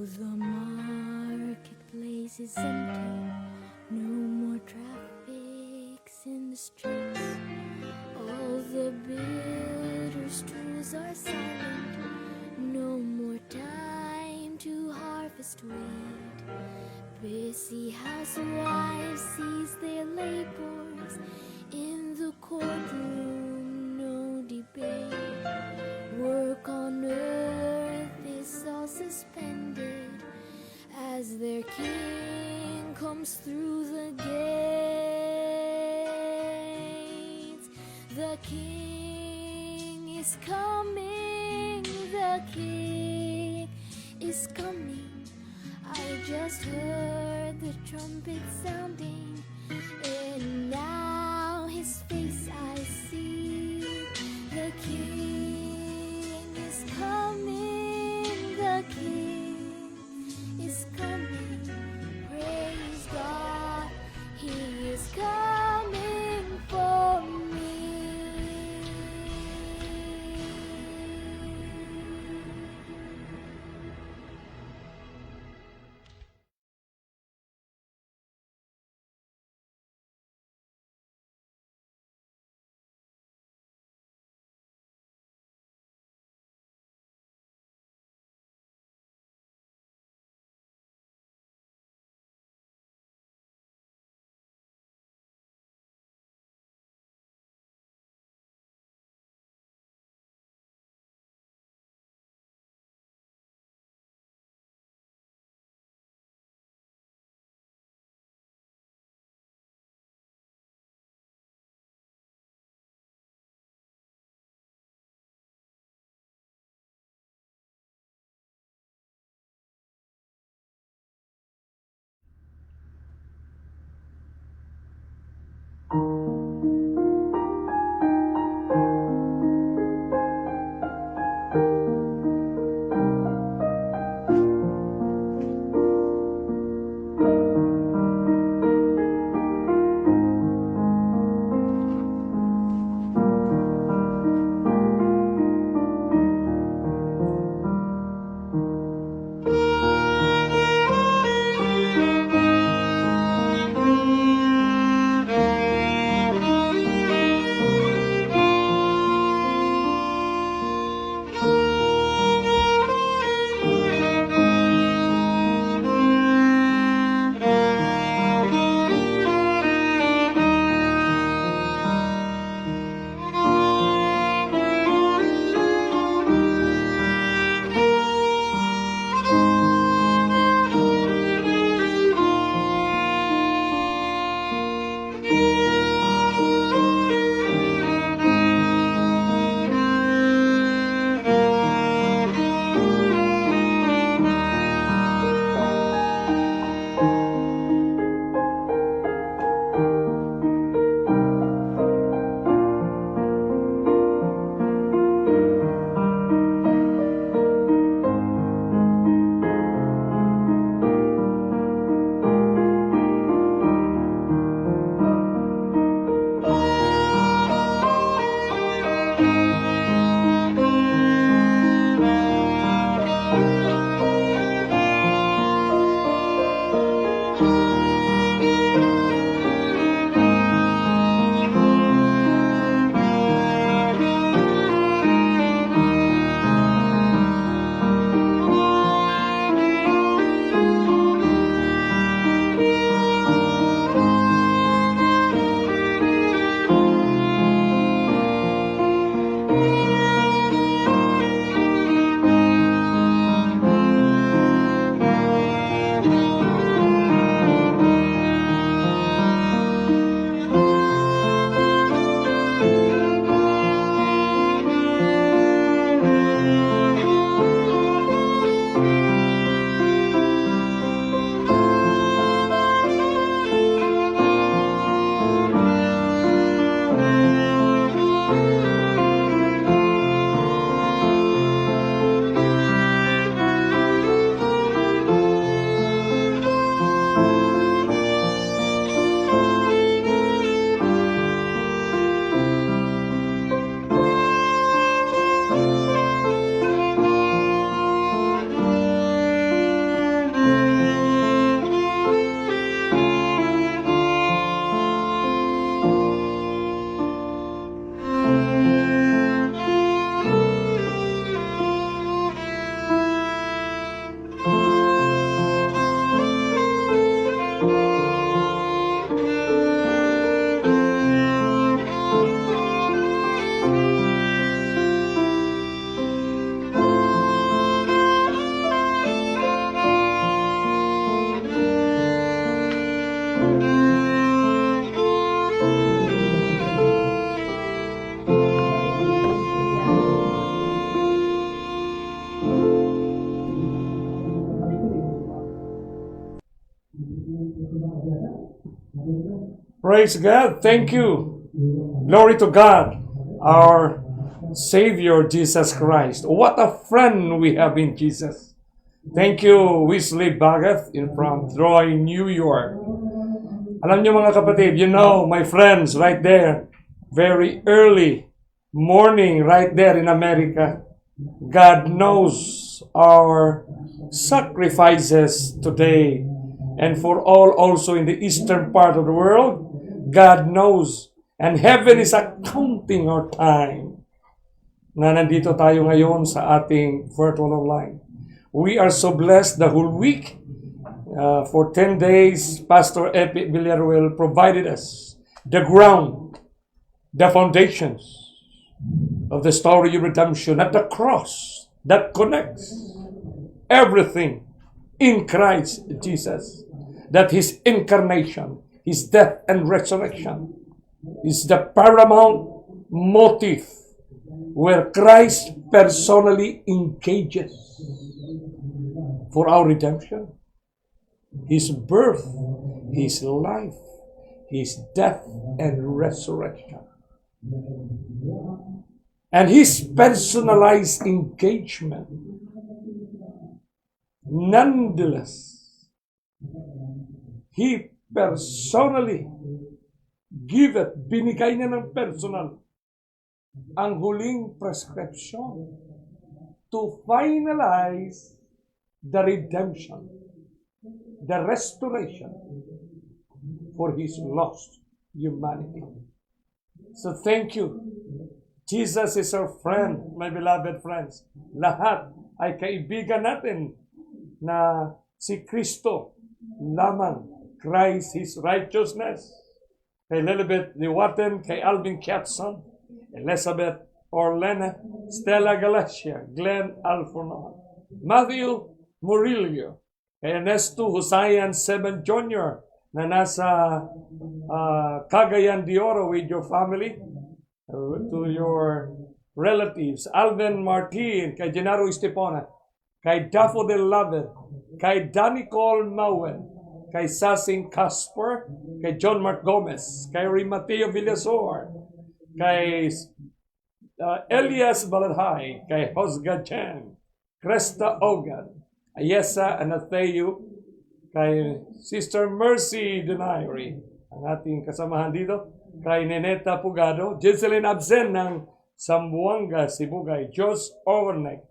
the marketplace is empty, no more traffics in the streets. All the bitter strews are silent, no more time to harvest wheat. Busy housewives cease their labors, in the courtroom no debate. Work on earth is all suspended as their king comes through the gates. The king is coming, the king is coming. I just heard the trumpet sounding, and now his face I see. The king is coming, the king is coming. Praise God, he is coming for me. Praise God. Thank you. Glory to God, our Savior, Jesus Christ. What a friend we have in Jesus. Thank you, Wesley Bagat from Troy, New York. Alam niyo mga kapatid, you know, my friends right there, very early morning right there in America. God knows our sacrifices today. And for all also in the eastern part of the world, God knows. And heaven is accounting our time na nandito tayo ngayon sa ating virtual online. We are so blessed the whole week. For 10 days, Pastor Epi Villaruel provided us the ground, the foundations of the story of redemption at the cross that connects everything in Christ Jesus. That His incarnation, His death and resurrection is the paramount motive where Christ personally engages for our redemption. His birth, His life, His death and resurrection. And His personalized engagement. Nonetheless, He personally giveth, binigay niya ng personal ang huling prescription to finalize the redemption, the restoration for His lost humanity. So thank you. Jesus is our friend, my beloved friends. Lahat ay kaibigan natin na si Kristo lamang. Christ, His righteousness. Kay Lilibet Liwaten, kay Alvin Katson, Elizabeth Orlena, Stella Galacia, Glenn Alforno, Matthew Murillo, kay Ernesto Husayan 7 Jr. na nasa Cagayan de Oro with your family, to your relatives, Alvin Martin, kay Genaro Estepona, kay Daffodil Lavet, kay Danicol Mauen, kay Sasing Casper, kay John Mark Gomez, kay Rimateo Villasor, kay Elias Baladhay, kay Hosga Chen, Cresta Ogan, Ayesa Anatheo, kay Sister Mercy Denayri, ang ating kasamahan dito, kay Neneta Pugado, Jocelyn Absen ng Sambuanga, Sibugay, Jos Overneck,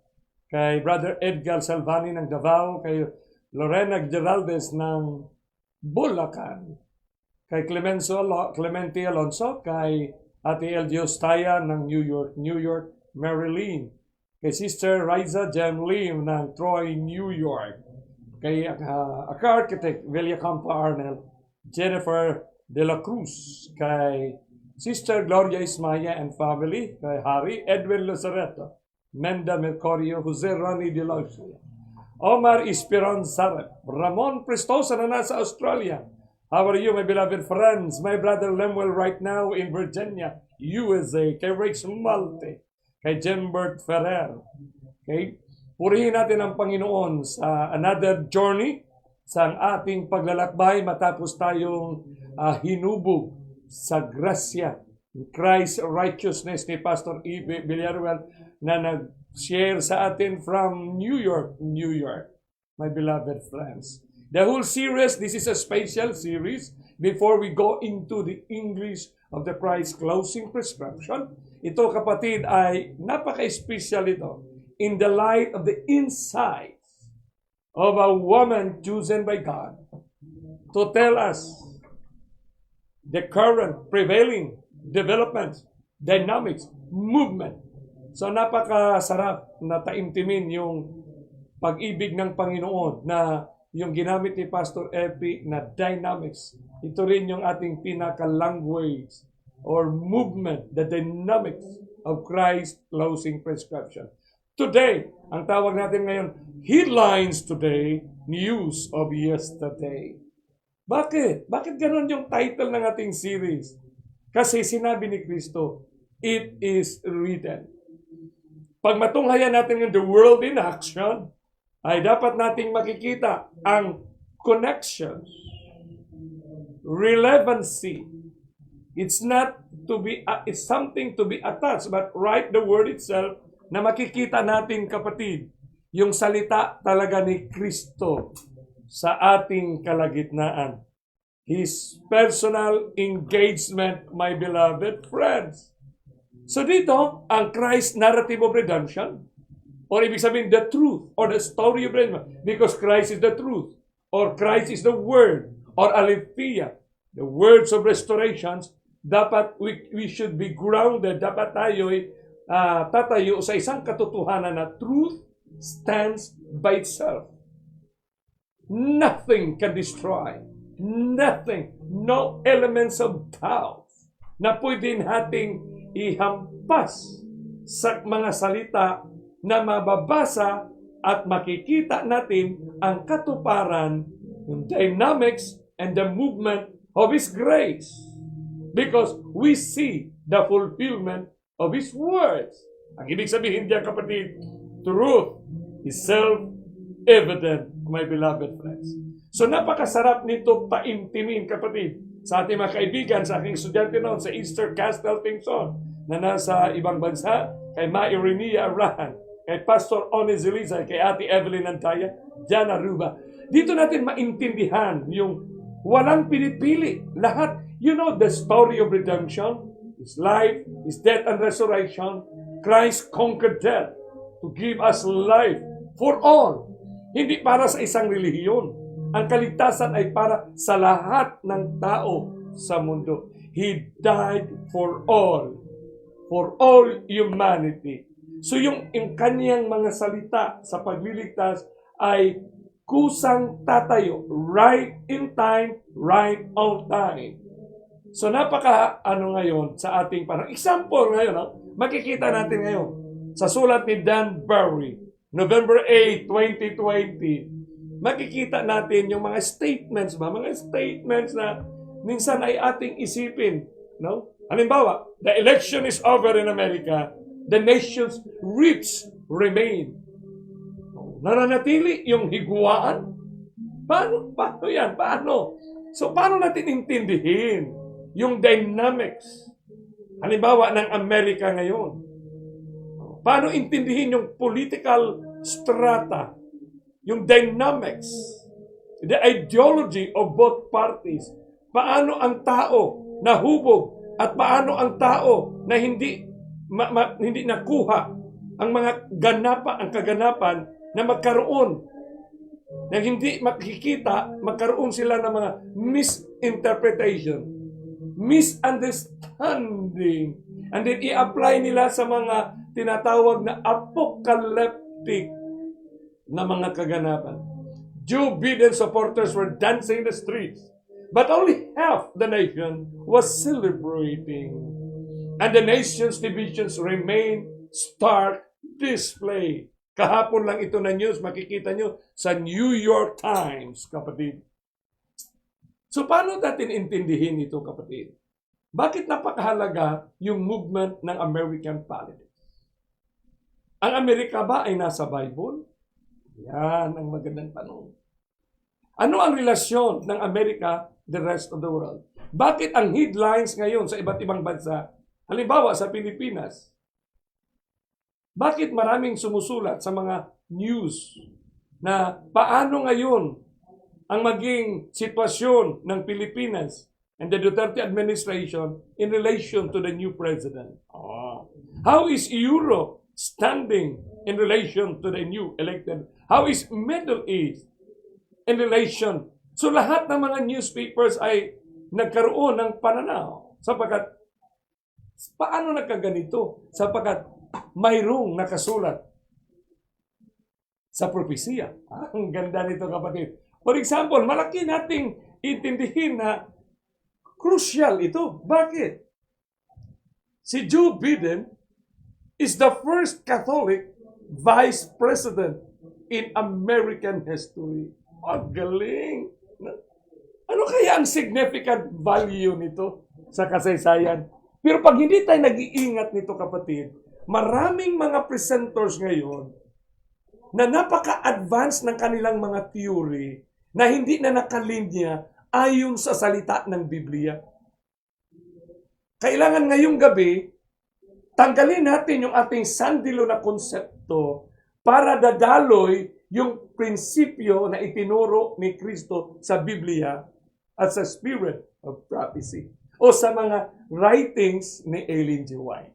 kay Brother Edgar Salvani ng Davao, kay Lorena Geraldes ng Bulacan, kay Clemente Alonso, kay Ate El Diostaya ng New York, Marilyn, kay Sister Riza Jem Lim ng Troy, New York, kay architect Velia Campa Arnel, Jennifer De La Cruz, kay Sister Gloria Ismaya and family, kay Harry Edwin Lazareto, Menda Mercorio, Jose Rani de la Omar Esperon Sarep, Ramon Prestosa na nasa Australia. How are you, my beloved friends? My brother Lemuel right now in Virginia, USA. Kay Rex Malte, kay Jembert Ferrer. Okay? Purihin natin ang Panginoon sa another journey sa ating paglalakbay matapos tayong hinubog sa grasya ni Christ righteousness ni Pastor Ibig Villaruel na nag-share sa atin from New York, my beloved friends. The whole series, this is a special series before we go into the English of the Christ closing prescription. Ito kapatid ay napaka-special ito in the light of the insights of a woman chosen by God to tell us the current prevailing developments, dynamics, movement. So napakasarap na taimtimin yung pag-ibig ng Panginoon na yung ginamit ni Pastor Epi na dynamics. Ito rin yung ating pinaka-language or movement, the dynamics of Christ's closing prescription. Today, ang tawag natin ngayon, headlines today, news of yesterday. Bakit? Bakit ganon yung title ng ating series? Kasi sinabi ni Kristo, it is written. Pag matunghayan natin yung the world in action, ay dapat nating makikita ang connection, relevancy, It's not to be, it's something to be attached, but write the word itself na makikita natin, kapatid, yung salita talaga ni Kristo sa ating kalagitnaan. His personal engagement, my beloved friends. So dito, ang Christ narrative of redemption, or ibig sabihin, the truth, or the story of redemption, because Christ is the truth, or Christ is the word, or aletheia, the words of restorations, dapat we should be grounded, dapat tayo'y tatayo sa isang katotohanan na truth stands by itself. Nothing can destroy. Nothing. No elements of doubt na pwede nating ihampas sa mga salita na mababasa at makikita natin ang katuparan, yung dynamics and the movement of His grace. Because we see the fulfillment of His words. Ang ibig sabihin diyan, kapatid, truth is self-evident, my beloved friends. So napakasarap nito paintimin, kapatid, sa ating mga kaibigan, sa aking estudyante noon sa Easter Castle Tingson, na nasa ibang bansa, kay Ma Irenia Arahan, kay Pastor Ones Elisa, kay Ate Evelyn Antaya, Diana Ruba. Dito natin maintindihan yung walang pinipili. Lahat, you know, the story of redemption, His life, His death and resurrection. Christ conquered death to give us life for all. Hindi para sa isang relihiyon. Ang kaligtasan ay para sa lahat ng tao sa mundo. He died for all humanity. So yung kanyang mga salita sa pagliligtas ay kusang tatayo, right in time, right on time. So napaka ngayon sa ating parang example ngayon, makikita natin ngayon sa sulat ni Dan Barry, November 8, 2020. Makikita natin yung mga statements na minsan ay ating isipin, no? Halimbawa, the election is over in America, the nation's roots remain. Nananatili yung higwaan. Paano yan? Paano? So paano natin intindihin yung dynamics, halimbawa, ng Amerika ngayon? Paano intindihin yung political strata, yung dynamics, the ideology of both parties? Paano ang tao nahubog at paano ang tao na hindi nakuha ang mga kaganapan na magkaroon na hindi makikita, magkaroon sila ng mga misinterpretation, misunderstanding, and then i-apply nila sa mga tinatawag na apocalyptic na mga kaganapan. Joe Biden supporters were dancing in the streets, but only half the nation was celebrating. And the nation's divisions remain stark display. Kahapon lang ito na news, makikita nyo sa New York Times, kapatid. So paano natin intindihin ito, kapatid? Bakit napakahalaga yung movement ng American politics? Ang Amerika ba ay nasa Bible? Yan ang magandang tanong. Ano ang relasyon ng Amerika the rest of the world? Bakit ang headlines ngayon sa iba't ibang bansa, halimbawa sa Pilipinas, bakit maraming sumusulat sa mga news na paano ngayon ang maging sitwasyon ng Pilipinas and the Duterte administration in relation to the new president? How is Europe standing in relation to the new elected? How is Middle East in relation? So lahat ng mga newspapers ay nagkaroon ng pananaw sapagkat paano nagkaganito? Sapagkat mayroong nakasulat sa Propesiya. Ang ganda nito, kapatid. For example, malaki nating intindihin na crucial ito. Bakit? Si Joe Biden is the first Catholic Vice President in American history. Ang galing! Ano kaya ang significant value nito sa kasaysayan? Pero pag hindi tayo nag-iingat nito, kapatid, maraming mga presenters ngayon na napaka-advance ng kanilang mga theory na hindi na nakalinya ayon sa salita ng Bibliya. kailangan ngayong gabi, tanggalin natin yung ating sandilo na konsepto para dadaloy yung prinsipyo na itinuro ni Kristo sa Bibliya at sa spirit of prophecy o sa mga writings ni Ellen G. White.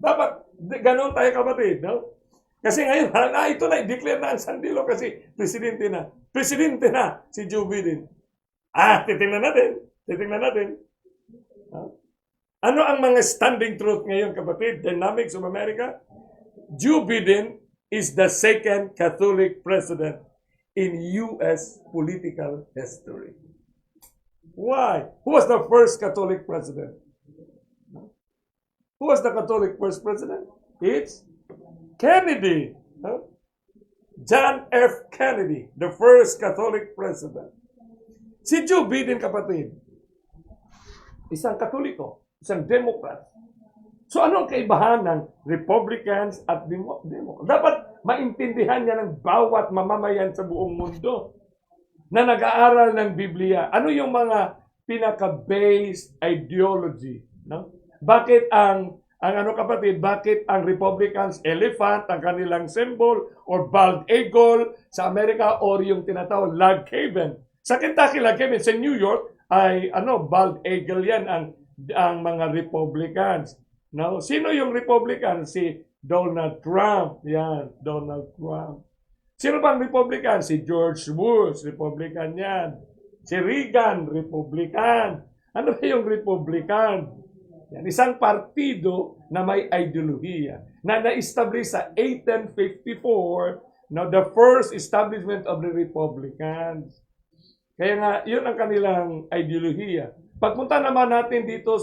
Dapat ganon tayo, kapatid, no? Kasi ngayon, ito na, i-declare na ang sandilo kasi presidente na. Presidente na si Joe Biden. Titingnan natin. Ano ang mga standing truth ngayon, kapatid? Dynamics of America? Joe Biden is the second Catholic president in U.S. political history. Why? Who was the first Catholic president? Who was the Catholic first president? It's Kennedy. John F. Kennedy, the first Catholic president. Si Joe Biden, kapatid, isang Katoliko, isang Democrat. So ano ang kaibahan ng Republicans at Democrats? Dapat maintindihan niya ng bawat mamamayan sa buong mundo na nag-aaral ng Bibliya. Ano yung mga pinaka-based ideology? No? Bakit bakit ang Republicans elephant ang kanilang symbol or bald eagle sa Amerika or yung tinatawag log cabin? Sa Kentucky log cabin, sa New York ay bald eagle yan ang mga Republicans. No? Sino yung Republican? Si Donald Trump. Yan, Donald Trump. Sino bang Republican? Si George Bush, Republican yan. Si Reagan, Republican. Ano ba yung Republican? Yan, isang partido na may ideolohiya na na-establish sa 1854, the first establishment of the Republicans. Kaya nga, yun ang kanilang ideolohiya. Pagpunta naman natin dito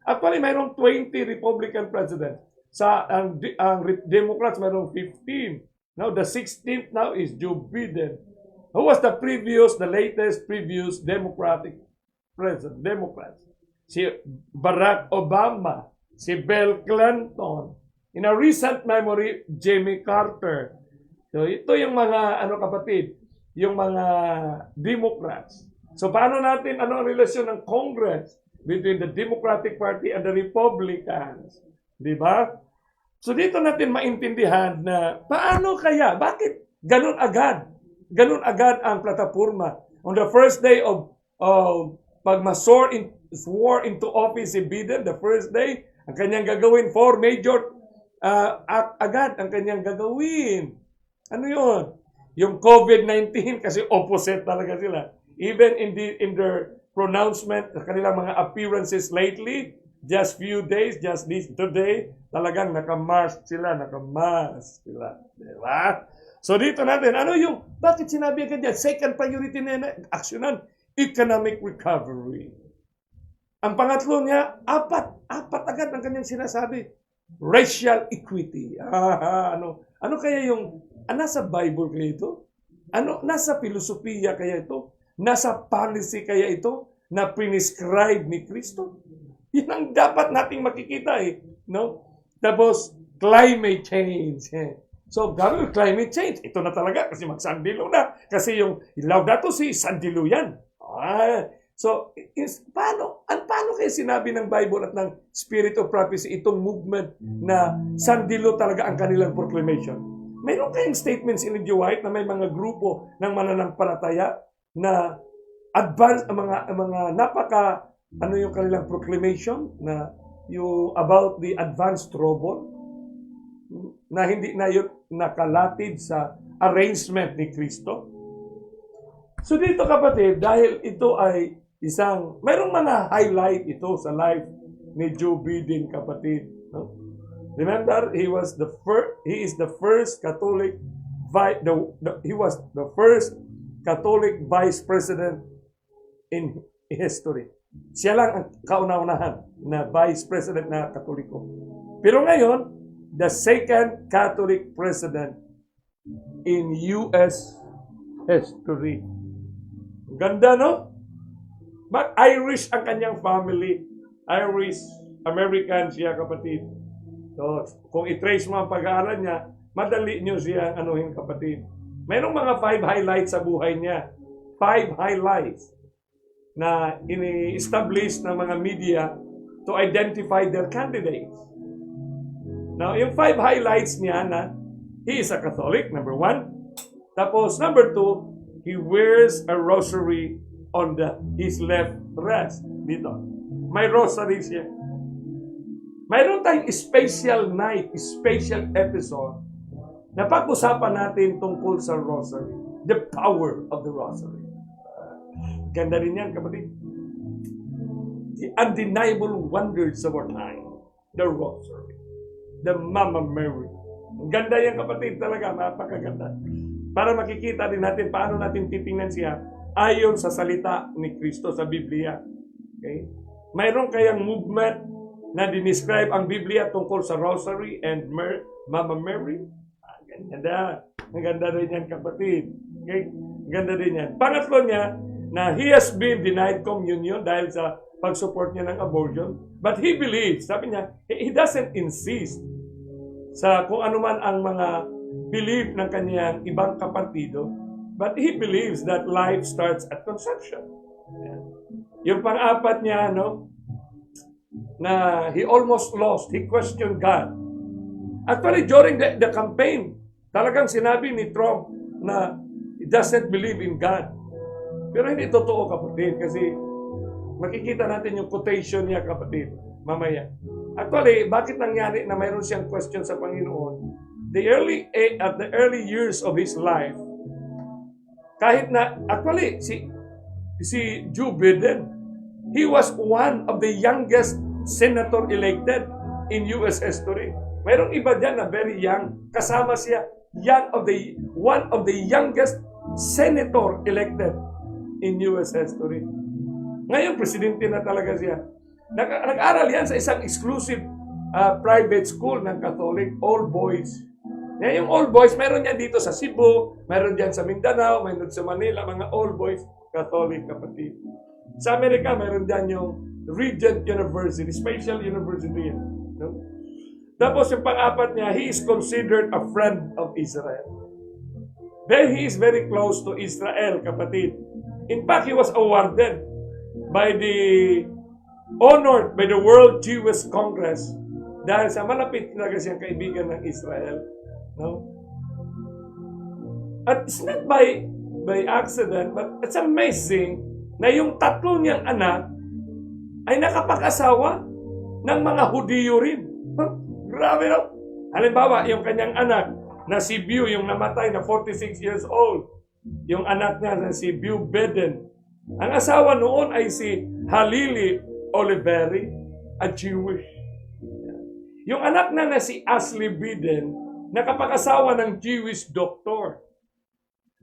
actually mayroong 20 Republican presidents. Ang Democrats mayroong 15. Now, the 16th now is Joe Biden. Who was the latest previous Democratic president? Democrats. Si Barack Obama, si Bill Clinton. In a recent memory, Jimmy Carter. So ito yung mga kapatid, yung mga Democrats. So paano natin ang relasyon ng Congress between the Democratic Party and the Republicans? Di ba? So dito natin maintindihan na paano kaya, bakit ganun agad ang plataforma. On the first day of pag swore into office si Biden, the first day, ang kanyang gagawin, 4 major act agad ang kanyang gagawin. Ano yun? Yung COVID-19, kasi opposite talaga sila. Even in their pronouncement, kanilang mga appearances lately, just few days, just today, talagang nakamask sila. Diba? So dito natin, bakit sinabi agad yan? Second priority na aksyonan, economic recovery. Ang pangatlo niya, apat agad ang kanyang sinasabi. Racial equity. Ano kaya nasa Bible kaya ito? Nasa filosofiya kaya ito? Nasa policy kaya ito na prescribe ni Kristo? Yan ang dapat nating makikita no? Tapos, climate change. So, gano'n climate change? Ito na talaga kasi magsandilo na. Kasi yung Laudato Si, sandilo yan. So, paano kaya sinabi ng Bible at ng Spirit of Prophecy itong movement na sandilo talaga ang kanilang proclamation? Mayroon kayong statements in Ellen G. White na may mga grupo ng mananampalataya na advance mga yung kanilang proclamation na yung about the advanced trouble na hindi na yun nakalatid sa arrangement ni Kristo. So dito, kapatid, dahil ito ay mayroong mga highlight ito sa life ni Joe Biden, kapatid. No? Remember, he is the first Catholic he was the first Catholic vice president in history. Siya lang ang kauna-unahan na vice president na Katoliko. Pero ngayon, the second Catholic president in U.S. history. Ganda, no? But Irish ang kanyang family. Irish, American siya, kapatid. So, kung i-trace mo ang pag-aaral niya, madali nyo siya kapatid. Mayroong mga 5 highlights sa buhay niya. 5 highlights na ini-establish ng mga media to identify their candidates. Now, yung 5 highlights niya na he is a Catholic, number 1. Tapos, number 2, he wears a rosary on his left breast. Dito. May rosary siya. Mayroon tayong special night, special episode na pag-usapan natin tungkol sa rosary. The power of the rosary. Ganda rin yan, kapatid. The undeniable wonders of our time. The rosary. The Mama Mary. Ang ganda yan, kapatid, talaga. Napakaganda. Para makikita din natin paano natin titingnan siya ayon sa salita ni Kristo sa Bibliya. Okay? Mayroon kayang movement na dinescribe ang Biblia tungkol sa Rosary and Mama Mary? Ganda. Ang ganda rin yan, kapatid. Okay? Ang ganda rin yan. Pangatlo niya, na he has been denied communion dahil sa pag-support niya ng abortion. But he believes, sabi niya, he doesn't insist sa kung ano man ang mga belief ng kanyang ibang kapartido, but he believes that life starts at conception. Yung pang-apat niya, na he almost lost, he questioned God. Actually, during the campaign, talagang sinabi ni Trump na he doesn't believe in God. Pero hindi totoo, kapatid, kasi makikita natin yung quotation niya, kapatid, mamaya. Actually, bakit nangyari na mayroon siyang question sa Panginoon? At the early years of his life, kahit na, actually, si Joe Biden, he was one of the youngest senator elected in U.S. history. Mayroong iba dyan na very young. Kasama siya, one of the youngest senator elected in U.S. history. Ngayon, presidente na talaga siya. Nag-aral yan sa isang exclusive private school ng Catholic, all boys. Ngayon, yung all boys, meron yan dito sa Cebu, meron dyan sa Mindanao, meron sa Manila, mga all boys, Catholic, kapatid. Sa Amerika, meron dyan yung Regent University, special university. No? Tapos yung pang-apat niya, he is considered a friend of Israel. Then he is very close to Israel, kapatid. In fact, he was awarded honored by the World Jewish Congress dahil sa malapit talaga siyang kaibigan ng Israel. No? At it's not by accident, but it's amazing na yung tatlo niyang anak ay nakapag-asawa ng mga Hudiyo rin. Grabe, no? Halimbawa, yung kanyang anak na si Bew, yung namatay na 46 years old. Yung anak niya na si Bew Beden. Ang asawa noon ay si Halili Oliveri, a Jewish. Yung anak na si Ashley Biden, nakapag-asawa ng Jewish doctor.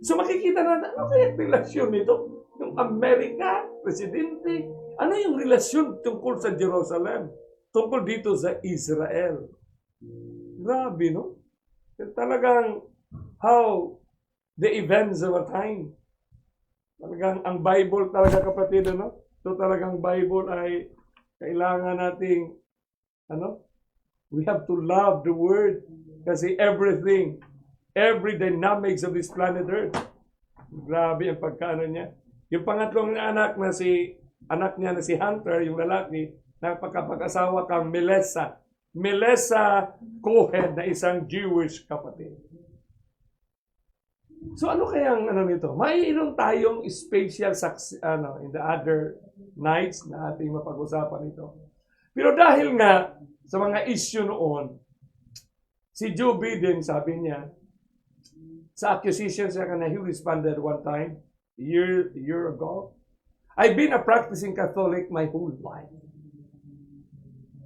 So makikita na, ano kaya relasyon nito? Yung Amerika, presidente, ano yung relasyon tungkol sa Jerusalem? Tungkol dito sa Israel. Grabe, no? Talagang how the events of a time. Talagang ang Bible talaga, kapatid, no? So talagang Bible ay kailangan nating, we have to love the Word kasi every dynamics of this planet Earth. Grabe ang pagkaano niya. Yung pangatlong anak niya na si Hunter, yung lalaki, na pagkapag-asawa kang Melissa Cohen na isang Jewish kapatid. So ano kayang nito? Mayroon tayong special in the other nights na ating mapag-usapan ito. Pero dahil nga sa mga issue noon, si Joe Biden, sabi niya, sa accusation siya na he responded one time, a year ago, I've been a practicing Catholic my whole life.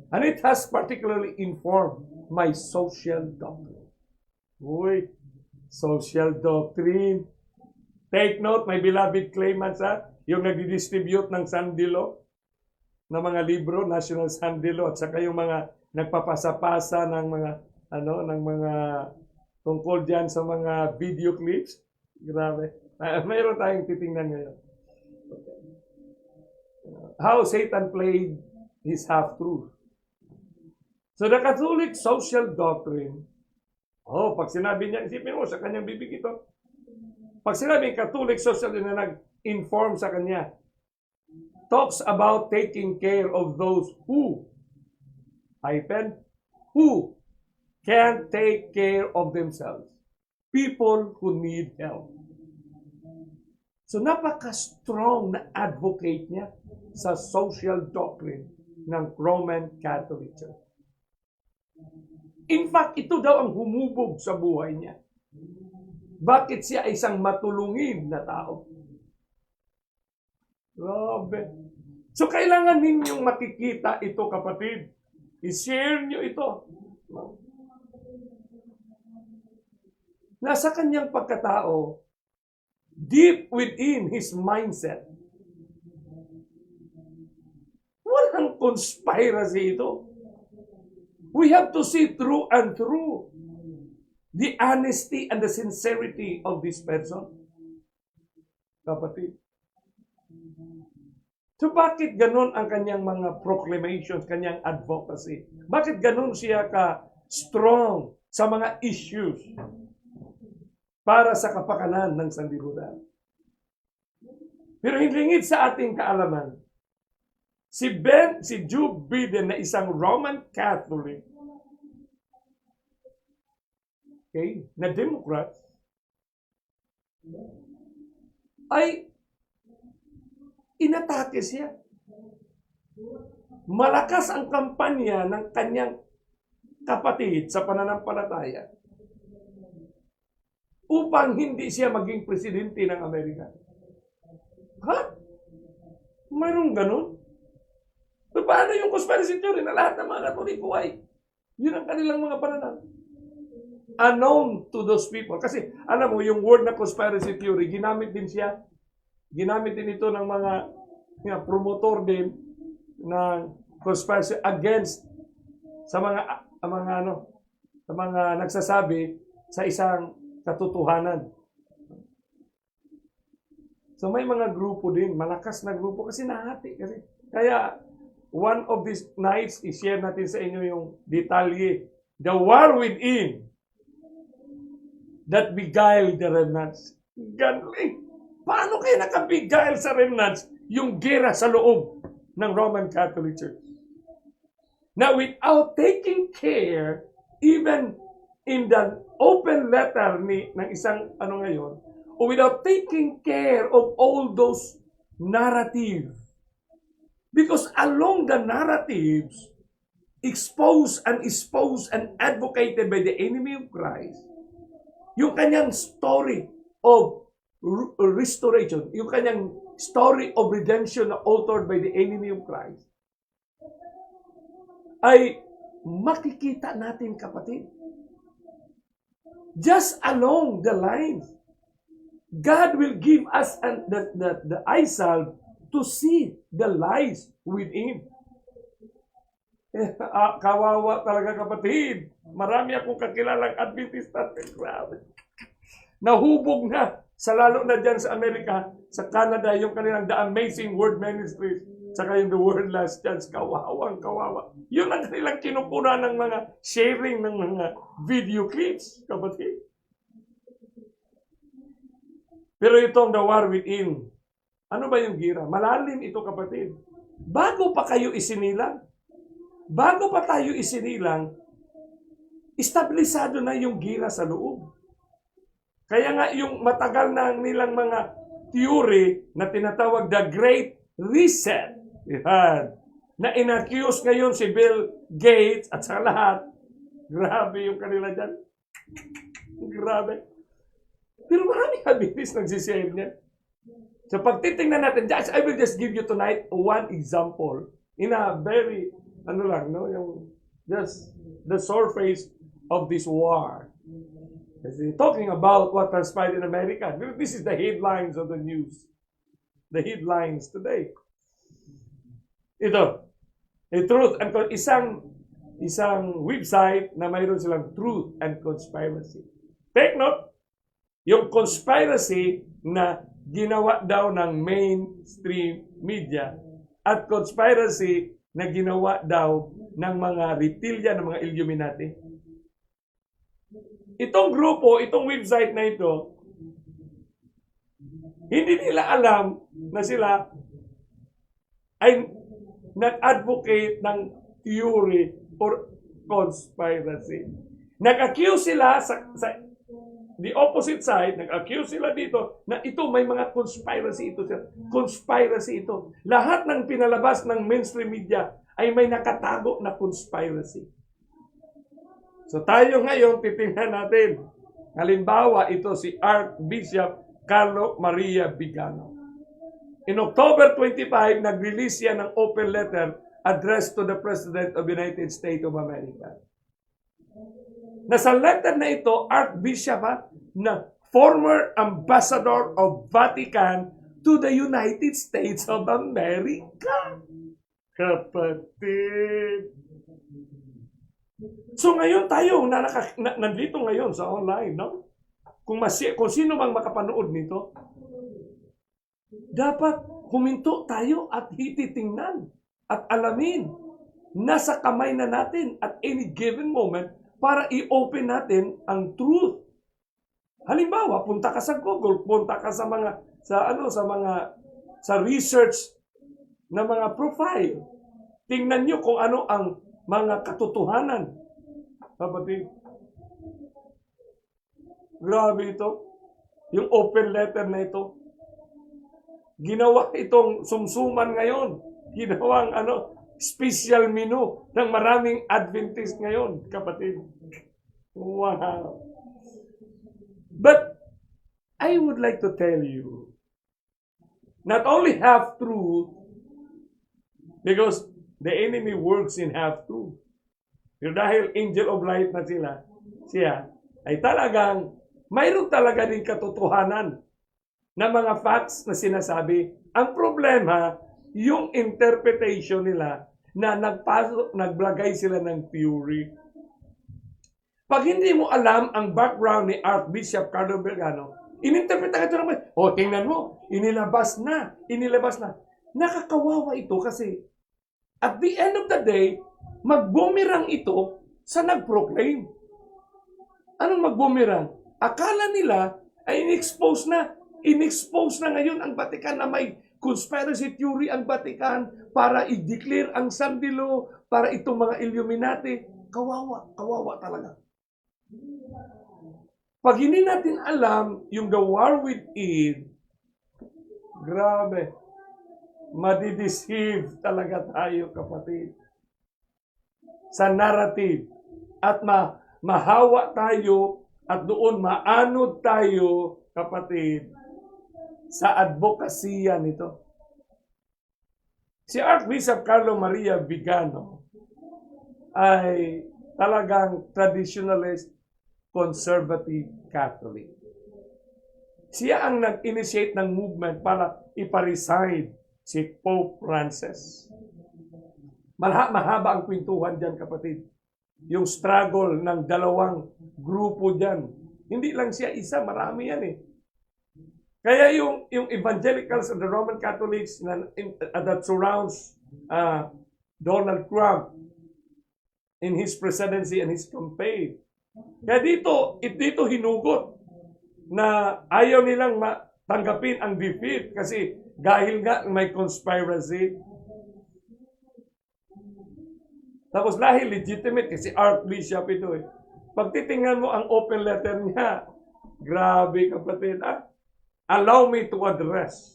And it has particularly informed my social doctrine. Uy, social doctrine. Take note, my beloved claimants, yung nagdi-distribute ng sandilo, ng mga libro, National Sandilo, at saka yung mga nagpapasa-pasa ng mga, ng mga tungkol dyan sa mga video clips. Grabe. Mayroon tayong titingnan ngayon. Okay. How Satan played his half-truth. So the Catholic social doctrine, pag sinabi niya, isipin mo, sa kanyang bibig ito. Pag sinabi Catholic social na nag-inform sa kanya, talks about taking care of those who can't take care of themselves. People who need help. So napaka-strong na advocate niya sa social doctrine ng Roman Catholic Church. In fact, ito daw ang humubog sa buhay niya. Bakit siya ay isang matulungin na tao? Grabe. So kailangan ninyong makikita ito, kapatid. I-share nyo ito. Nasa kanyang pagkatao, deep within his mindset, walang conspiracy ito. We have to see through and through the honesty and the sincerity of this person. Kapatid. So bakit ganun ang kanyang mga proclamations, kanyang advocacy? Bakit ganun siya ka-strong sa mga issues para sa kapakanan ng sanlibutan? Pero hingit sa ating kaalaman, si Joe Biden na isang Roman Catholic, okay, na Democrat, ay inatake siya. Malakas ang kampanya ng kanyang kapatid sa pananampalataya upang hindi siya maging presidente ng Amerika. Ha? Mayroong ganun? So, paano yung conspiracy theory na lahat ng mga Katoliko ay yun ang kanilang mga pananaw? Unknown to those people. Kasi, alam mo, yung word na conspiracy theory, ginamit din ito ng mga promotor din ng conspiracy against sa mga nagsasabi sa isang katotohanan. So may mga grupo din, malakas na grupo kasi nahati kasi. Kaya one of these nights i-share natin sa inyo yung detalye, the war within that beguiled the remnants. Galing. Paano kayo nakabigay sa remnants yung gera sa loob ng Roman Catholic Church? Now, without taking care, even in the open letter ng isang ngayon, or without taking care of all those narratives, because along the narratives, exposed and advocated by the enemy of Christ, yung kanyang story of restoration, yung kanyang story of redemption na authored by the enemy of Christ, ay makikita natin, kapatid. Just along the lines, God will give us the eyesight to see the lies within. Kawawa talaga, kapatid. Marami akong kakilalang Adventista. Grabe. Nahubog na. Sa lalo na dyan sa Amerika, sa Canada, yung kanilang The Amazing Word Ministries, saka yung The Word Last Chance, kawawa. Yun ang kanilang kinukunan ng mga sharing ng mga video clips, kapatid. Pero itong the war within, ano ba yung gira? Malalim ito, kapatid. Bago pa tayo isinilang, establisado na yung gira sa loob. Kaya nga yung matagal na nilang mga theory na tinatawag the Great Reset, yan, na inaccuse ngayon si Bill Gates at sa lahat, grabe yung kanila dyan. Grabe. Pero maraming habilis nagsishare niya. So pagtitingnan natin, I will just give you tonight one example in a very, yung just the surface of this war. Kasi talking about what transpired in America. This is the headlines of the news. The headlines today. Ito, truth and isang website na mayroon silang truth and conspiracy. Take note, yung conspiracy na ginawa daw ng mainstream media at conspiracy na ginawa daw ng mga reptilya, ng mga Illuminati. Itong grupo, itong website na ito, hindi nila alam na sila ay nag-advocate ng theory or conspiracy. Nag-accuse sila sa the opposite side, nag-accuse sila dito na ito may mga conspiracy ito. Conspiracy ito. Lahat ng pinalabas ng mainstream media ay may nakatago na conspiracy. So tayo ngayon, titingnan natin. Halimbawa, ito si Archbishop Carlo Maria Vigano. In October 25, nag-release siya ng open letter addressed to the President of the United States of America. Nasa letter na ito, Archbishop na former ambassador of Vatican to the United States of America. Kapatid. So ngayon tayo, nandito ngayon sa online, no? Kung sino mang makapanood nito, dapat huminto tayo at hititingnan at alamin. Nasa kamay na natin at any given moment para i-open natin ang truth. Halimbawa, punta ka sa Google, punta ka sa research na mga profile. Tingnan nyo kung ano ang mga katotohanan. Kapatid, grabe ito. Yung open letter na ito. Ginawa itong sumsuman ngayon. Ginawang special menu ng maraming Adventist ngayon, kapatid. Wow. But I would like to tell you, not only half-truth, because the enemy works in half-truth. Pero dahil angel of light na siya ay talagang, mayroon talaga din katotohanan na mga facts na sinasabi. Ang problema, yung interpretation nila na naglagay sila ng theory. Pag hindi mo alam ang background ni Archbishop Carlo Vigano, ininterpreta ka ito naman, tingnan mo, inilabas na. Nakakawawa ito kasi at the end of the day, magbumirang ito sa nag-proclaim. Anong magbumirang? Akala nila ay in-expose na ngayon ang Vatican na may conspiracy theory ang Vatican para i-declare ang sandilo, para itong mga Illuminati. Kawawa talaga. Pag hindi natin alam yung the war within, grabe, madideceive talaga tayo, kapatid, sa narrative at mahawa tayo at doon maanod tayo, kapatid, sa advokasya nito. Si Archbishop Carlo Maria Vigano ay talagang traditionalist, conservative Catholic. Siya ang nag-initiate ng movement para iparesign si Pope Francis. Mahaba ang kwentuhan dyan, kapatid. Yung struggle ng dalawang grupo dyan. Hindi lang siya isa, marami yan eh. Kaya yung evangelicals and the Roman Catholics that surrounds Donald Trump in his presidency and his campaign. Kaya dito hinugot na ayaw nilang tanggapin ang defeat kasi dahil nga may conspiracy. Tapos dahil legitimate kasi Archbishop ito eh. Pag titingnan mo ang open letter niya, grabe, kapatid. Allow me to address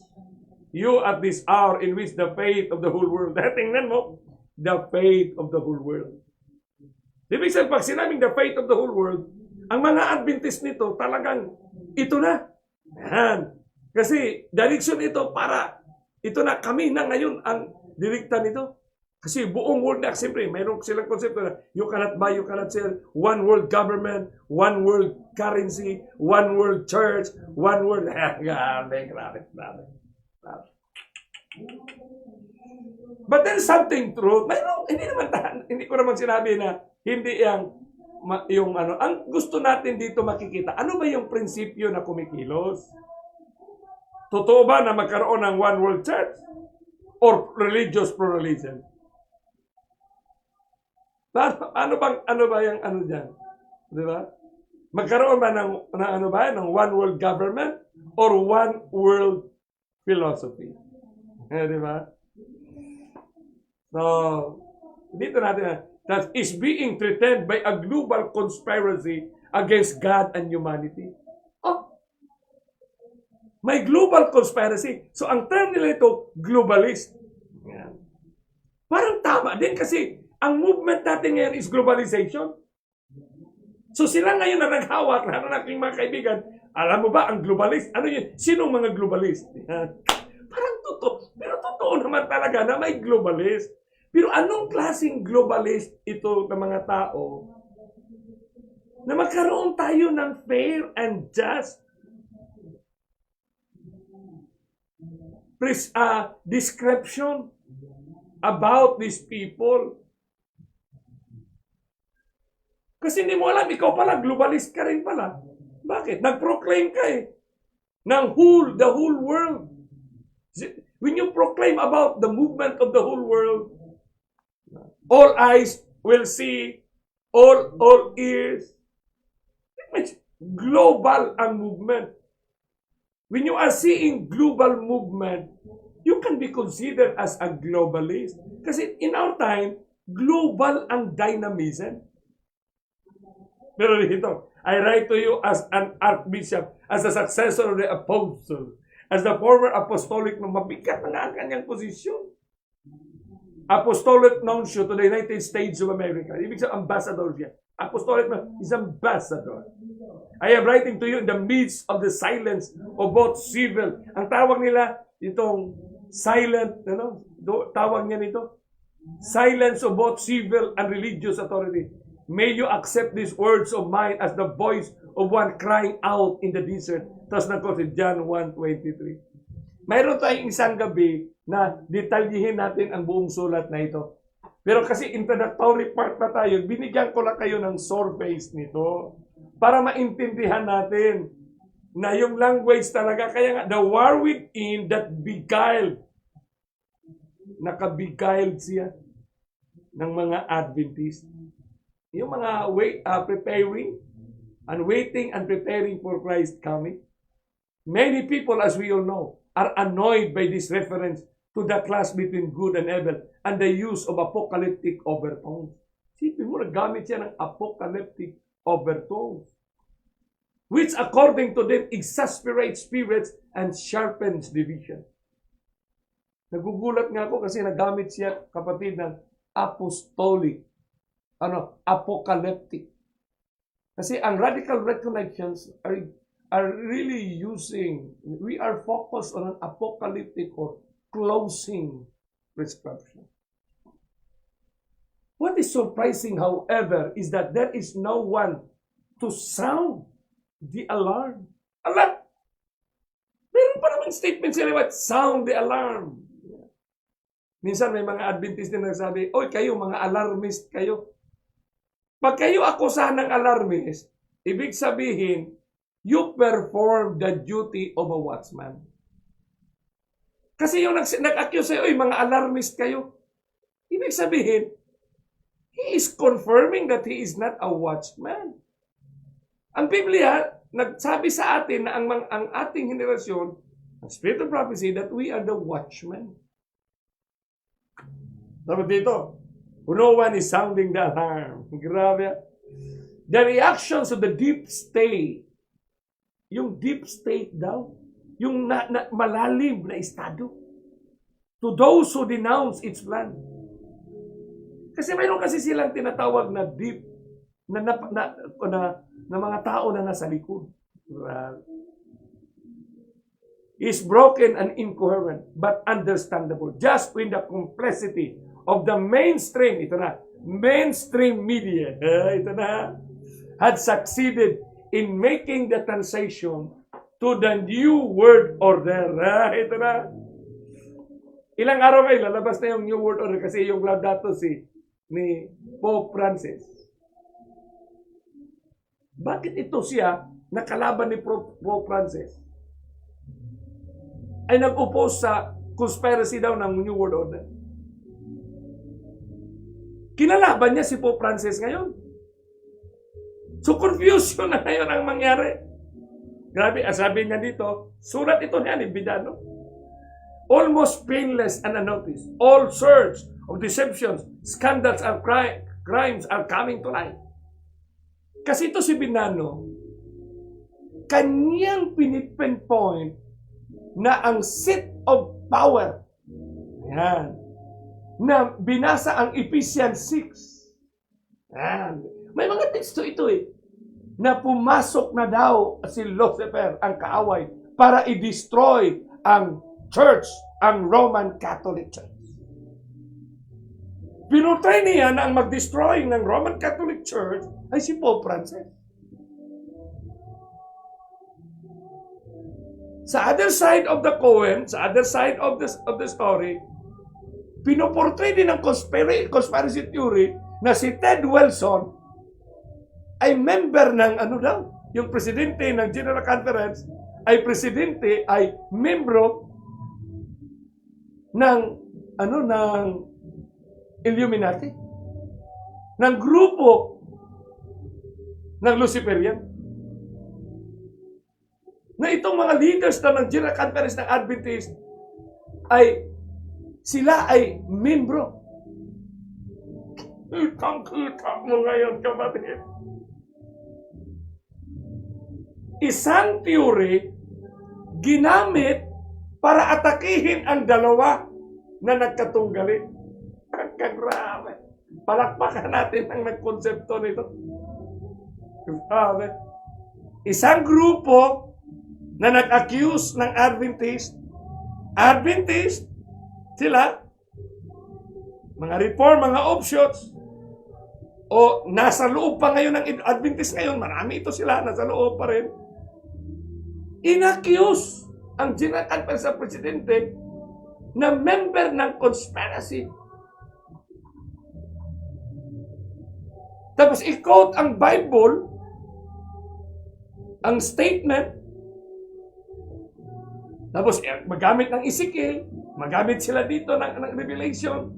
you at this hour in which the faith of the whole world. Tingnan mo, the faith of the whole world. Ibig sabihin, pag sinabing the faith of the whole world, ang mga Adventist nito talagang ito na. Yan. Kasi direction ito para ito na, kami na ngayon ang direkta nito. Kasi buong world na, siyempre, mayroon silang konsepto na you cannot buy, you cannot sell, one world government, one world currency, one world church, one world... Grabe. But there's something truth. Mayroon, hindi ko naman sinabi na hindi yung ang gusto natin dito makikita. Ano ba yung prinsipyo na kumikilos? Totoo ba na magkaroon ng one world church? Or religious pluralism? Ano ba yung dyan? Di ba? Magkaroon ba ng one world government or one world philosophy? Di ba? So, dito natin that is being threatened by a global conspiracy against God and humanity. Oh, may global conspiracy. So, ang term nila ito, globalist. Yan. Parang tama din kasi ang movement natin ngayon is globalization. So, sila ngayon na naghawak, lalo na aking mga kaibigan, alam mo ba, ang globalist, ano yun? Sinong mga globalist? Yan. Parang totoo. Pero totoo naman talaga na may globalist. Pero anong klaseng globalist ito ng mga tao na magkaroon tayo ng fair and just description about these people? Kasi hindi mo alam, ikaw pala, globalist ka rin pala. Bakit? Nag-proclaim ka ng the whole world. When you proclaim about the movement of the whole world, all eyes will see, all ears. It means global ang movement. When you are seeing global movement, you can be considered as a globalist. Kasi in our time, global ang dynamism. Pero dito, I write to you as an archbishop, as a successor of the apostle, as the former apostolic, mabigat na ang kanyang posisyon. Apostolic nuncio to the United States of America. Ibig sabihin, ambassador siya. Apostolic is ambassador. I am writing to you in the midst of the silence of both civil. Ang tawag nila, itong silent, tawag niya nito, silence of both civil and religious authority. May you accept these words of mine as the voice of one crying out in the desert. Tapos nagko si John 1:23. Mayroon tayong isang gabi na detalyihin natin ang buong sulat na ito. Pero kasi introductory part na tayo, binigyan ko lang kayo ng surface nito para maintindihan natin na yung language talaga. Kaya nga, the war within that beguiled, nakabeguiled siya ng mga Adventist. Yung mga preparing and waiting and preparing for Christ's coming. Many people, as we all know, are annoyed by this reference to the clash between good and evil and the use of apocalyptic overtones. Sipin mo, nagamit siya ng apocalyptic overtones, which according to them exasperates spirits and sharpens division. Nagugulat nga ako kasi nagamit siya, kapatid, ng apostolic, apocalyptic. Kasi ang Radical Reconnections are really using, we are focused on an apocalyptic or closing prescription. What is surprising, however, is that there is no one to sound the alarm. Alarm! Meron pa naman statement sila, sound the alarm. Minsan may mga Adventist na nagsabi, oy kayo, mga alarmist kayo. Pag kayo akusahan ng alarmist, ibig sabihin, you perform the duty of a watchman. Kasi yung nag-accuse sa'yo, mga alarmist kayo. Ibig sabihin, he is confirming that he is not a watchman. Ang Bibliya, nagsabi sa atin na ang ating henerasyon, ang Spirit of Prophecy, that we are the watchmen. Dapat dito, no one is sounding the alarm. Grabe. The reactions of the deep state, yung deep state daw, yung malalim na estado, to those who denounce its plan. Kasi mayroon kasi silang tinatawag na deep, na mga tao na nasa likod. Is broken and incoherent, but understandable. Just when the complexity of the mainstream, mainstream media, had succeeded in making the transition to the new world order. Ito na. Ilang araw kayo, lalabas na yung new world order kasi yung laudato ni Pope Francis. Bakit ito siya nakalaban ni Pope Francis? Ay nag-oppose sa conspiracy daw ng new world order. Kinalaban niya si Pope Francis ngayon. So confusion na ngayon ang mangyari. Grabe, sabi niya dito, sulat ito niya ni Bidano. Almost painless and unnoticed. All search of deceptions, scandals, and crimes are coming to light. Kasi ito si Binano, kanyang pinipinpoint na ang seat of power, yan, na binasa ang Ephesians 6. Yan. May mga teksto ito na pumasok na daw si Lucifer, ang kaaway, para i-destroy ang church, ang Roman Catholic Church. Pinutay niya na ang mag-destroy ng Roman Catholic Church ay si Pope Francis. Sa other side of the coin, sa other side of the story, pinoportray din ng conspiracy theory na si Ted Wilson ay member ng yung presidente ng General Conference ay membro ng ng Illuminati, ng grupo ng Luciferian, na itong mga leaders ng General Conference ng Adventist sila ay membro. Kitang-kita mo ngayon, kapatid. Isang theory ginamit para atakihin ang dalawa na nagkatunggali. Kagrabe. Palakpakan natin ang nagkonsepto nito. Grabe. Isang grupo na nag-accuse ng Adventist, sila, mga reform, mga offshoots, o nasa loob pa ngayon ng Adventist ngayon, marami ito sila, nasa loob pa rin, inaccuse ang General Conference sa Presidente na member ng conspiracy. Tapos i-quote ang Bible, ang statement, tapos magamit ng Ezekiel, magamit sila dito ng Revelation,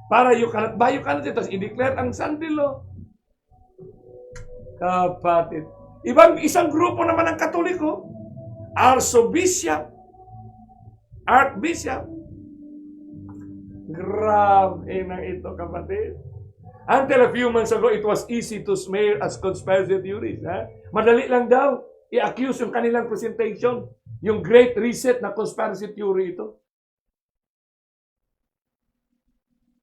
para you cannot buy, you cannot, tapos i-declare ang Sunday law. Kapatid. Isang grupo naman ng Katoliko, Archbishop, grabe na ito, kapatid. Until a few months ago, it was easy to smear as conspiracy theories. Madali lang daw i-accuse yung kanilang presentation, yung Great Reset na conspiracy theory ito.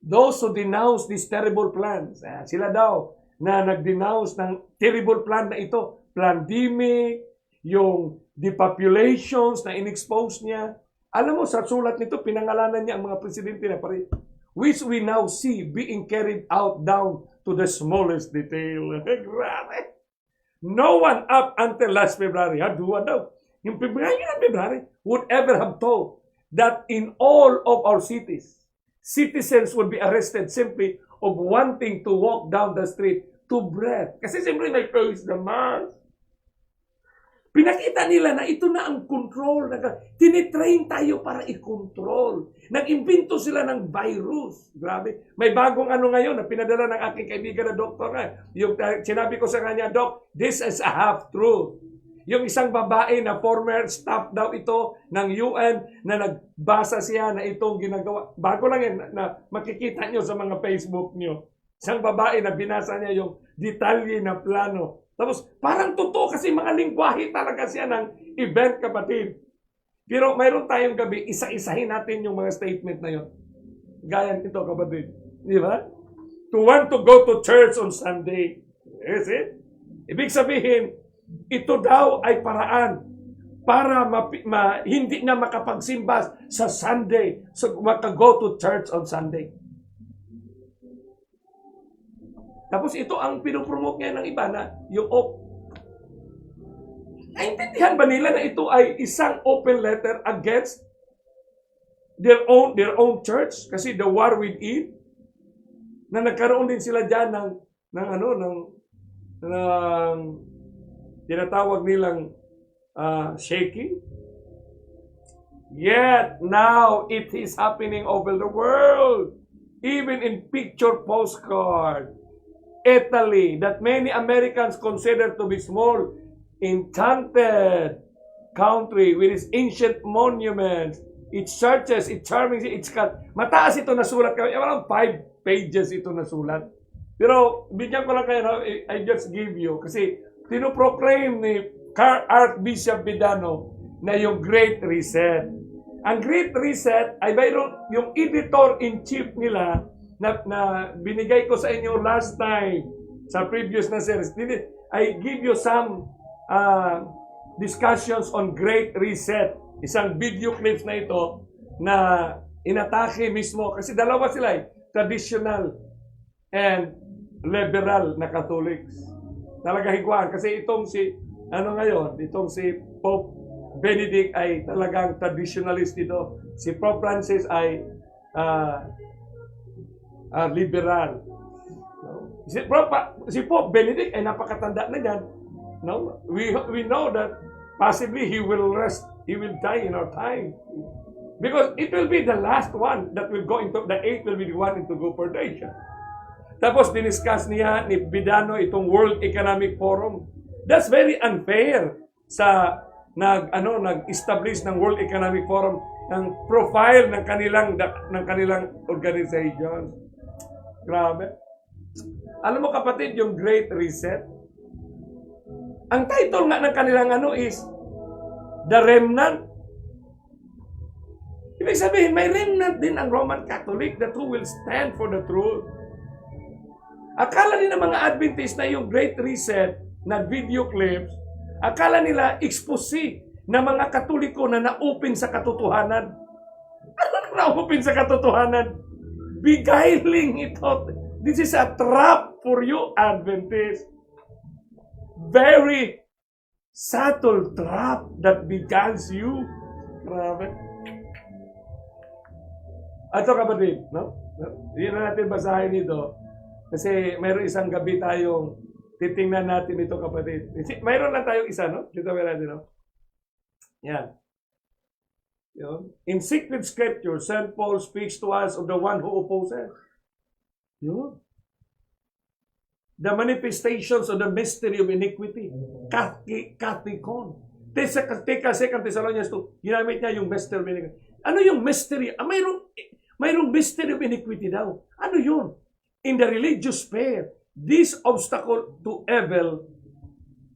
Those who denounce these terrible plans, sila daw na nag-denounce ng terrible plan na ito, pandemic, yung depopulations na in-expose niya. Alam mo, sa sulat nito, pinangalanan niya ang mga presidente na pare, which we now see being carried out down to the smallest detail. Grabe! No one up until last February, duwa daw, yung February, would ever have thought that in all of our cities, citizens would be arrested simply of wanting to walk down the street to breathe. Kasi siyempre may face the mask. Pinakita nila na ito na ang control. Tinitrain tayo para i-control. Nag-imbento sila ng virus. Grabe. May bagong ngayon na pinadala ng aking kaibigan na doktor. Yung sinabi ko sa kanya, Doc, this is a half-truth. Yung isang babae na former staff daw ito ng UN na nagbasa siya na itong ginagawa. Bago lang yan na makikita nyo sa mga Facebook nyo. Isang babae na binasa niya yung detalye na plano. Tapos parang totoo kasi mga lingwahe talaga siya ng event, kapatid. Pero mayroon tayong gabi, isa-isahin natin yung mga statement na yun. Gaya nito, kapatid. Di ba? To want to go to church on Sunday. Is it? Ibig sabihin, ito daw ay paraan para hindi na makapagsimba sa Sunday. So, maka-go to church on Sunday. Tapos ito ang pinopromote ngayon ng iba na yung naintindihan ba nila na ito ay isang open letter against their own church? Kasi the war with Eve, na nagkaroon din sila dyan ng tinatawag nilang shaking. Yet now it is happening over the world, even in picture postcard. Italy, that many Americans consider to be small, enchanted country with its ancient monuments, it searches, it charming, it's cut. Mataas ito na sulat kami. Walang 5 pages ito na sulat. Pero, bigyan ko lang kayo, no? I just give you. Kasi, pinoproclaim ni Archbishop Bidano na yung Great Reset. Ang Great Reset ay mayroon yung editor-in-chief nila na binigay ko sa inyo last time sa previous na series. I give you some discussions on Great Reset. Isang video clips na ito na inatake mismo. Kasi dalawa sila traditional and liberal na Catholics. Talaga higwaan. Kasi itong itong si Pope Benedict ay talagang traditionalist dito. Si Pope Francis ay liberal. Si Pope Benedict ay napakatanda na yan. No? We know that possibly he will die in our time. Because it will be the last one that will go into, the 8th will be the one into go purgation. Tapos diniscuss niya ni Bidano itong World Economic Forum. That's very unfair sa nag-establish ng World Economic Forum ng profile ng kanilang organization. Grabe. Alam mo kapatid, yung Great Reset, ang title nga ng kanilang is The Remnant. Ibig sabihin, may remnant din ang Roman Catholic that who will stand for the truth. Akala nila mga Adventist na yung Great Reset na video clips, akala nila expose na mga Katoliko na na-open sa katotohanan. Ano na-open sa katotohanan? Beguiling ito. This is a trap for you, Adventist. Very subtle trap that beguiles you. Grabe. Ato kapatid, no? Hindi na natin basahin ito. Kasi mayroon isang gabi tayong titingnan natin ito kapatid. Mayroon lang tayong isa, no? Dito meron natin, no? Yan. Yun. In secret scripture, St. Paul speaks to us of the one who opposes. Yun. The manifestations of the mystery of iniquity. Katikon. Teka, 2 Thessalonians 2, ginamit niya yung mystery of iniquity. Ano yung mystery? Mayroong mystery of iniquity daw. Ano yun? In the religious sphere, this obstacle to evil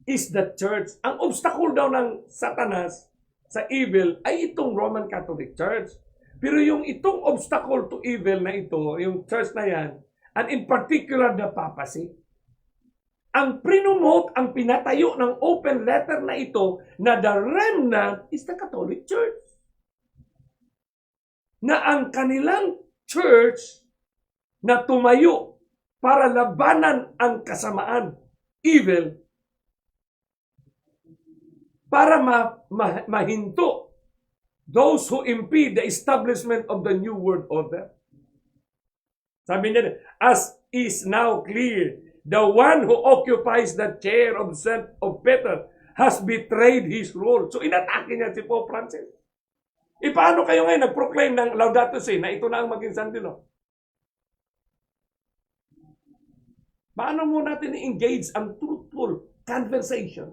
is the church. Ang obstacle daw ng Satanas sa evil ay itong Roman Catholic Church. Pero yung itong obstacle to evil na ito, yung church na yan, and in particular the papacy, ang prinomote, ang pinatayo ng open letter na ito na the remnant is the Catholic Church. Na ang kanilang church na tumayo para labanan ang kasamaan, evil, para mahinto those who impede the establishment of the new world order. Sabi niya, as is now clear, the one who occupies the chair of Peter has betrayed his role. So inatake niya si Pope Francis. Paano kayo ngayon nag-proclaim ng Laudato Si na ito na ang maging sandilo? Paano mo natin i-engage ang truthful conversation?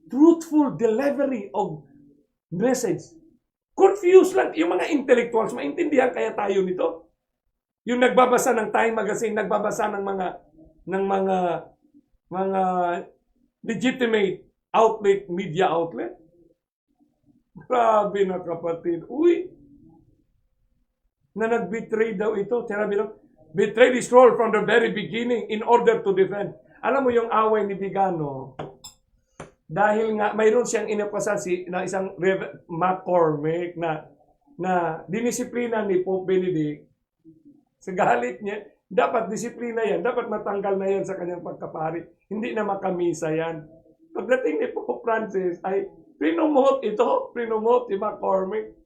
Truthful delivery of message. Confused lang. Yung mga intellectuals, maintindihan kaya tayo nito? Yung nagbabasa ng Time Magazine, nagbabasa ng mga legitimate outlet, media outlet. Grabe na kapatid. Uy! Na nag-betray daw ito. Sinabi daw, betrayed his role from the very beginning in order to defend. Alam mo yung away ni Bigano, dahil nga mayroon siyang inapasa na isang McCormick na dinisiplina ni Pope Benedict. Sa galit niya, dapat disiplina yan, dapat matanggal na yan sa kanyang pagkapari. Hindi na makamisa yan. Pagdating ni Pope Francis ay prinomote si McCormick.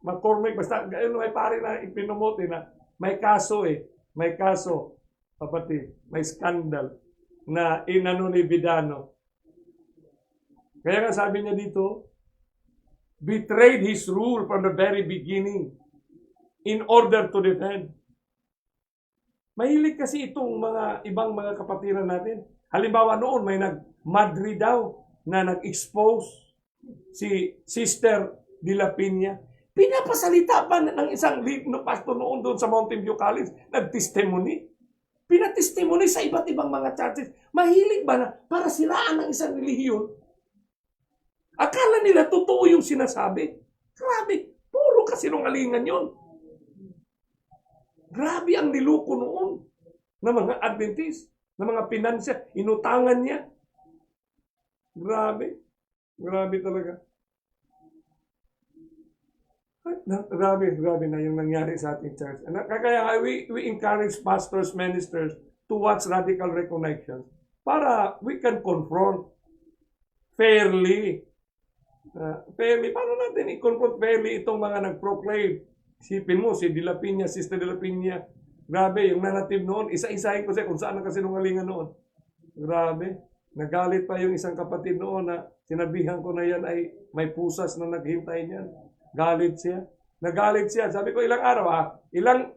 McCormick, basta may pare na ipinomote na may kaso may kaso, kapatid, may scandal na inano ni Bidano. Kaya nga sabi niya dito, betrayed his rule from the very beginning in order to defend. Mahilig kasi itong mga ibang mga kapatiran natin. Halimbawa noon may nag-Madrid daw na nag-expose si Sister Dilapinya. Pinapasalita pa ng isang lead no pastor noon doon sa Mountain View College, nag-testimony. Pinatestimony sa iba't ibang mga churches. Mahilig ba na para siraan ng isang relihiyon? Akala nila totoo yung sinasabi. Grabe, puro kasinungalingan yon. Grabe ang niloko noon ng mga Adventist, ng mga pinansya, inutangan niya. Grabe. Grabe talaga. Grabe na yung nangyari sa ating church. Kaya we encourage pastors, ministers to watch Radical Reconnection para we can confront fairly. Paano natin i-confront fairly itong mga nag-proclaim? Sipin mo, si Dilapinya, Sister Dilapinya. Grabe, yung nanative noon, isa-isahin ko siya kung saan ang kasinungalingan noon. Grabe. Nagalit pa yung isang kapatid noon na sinabihan ko na yan ay may pusas na naghintay niyan. Galit siya. Nagalit siya. Sabi ko, ilang araw ilang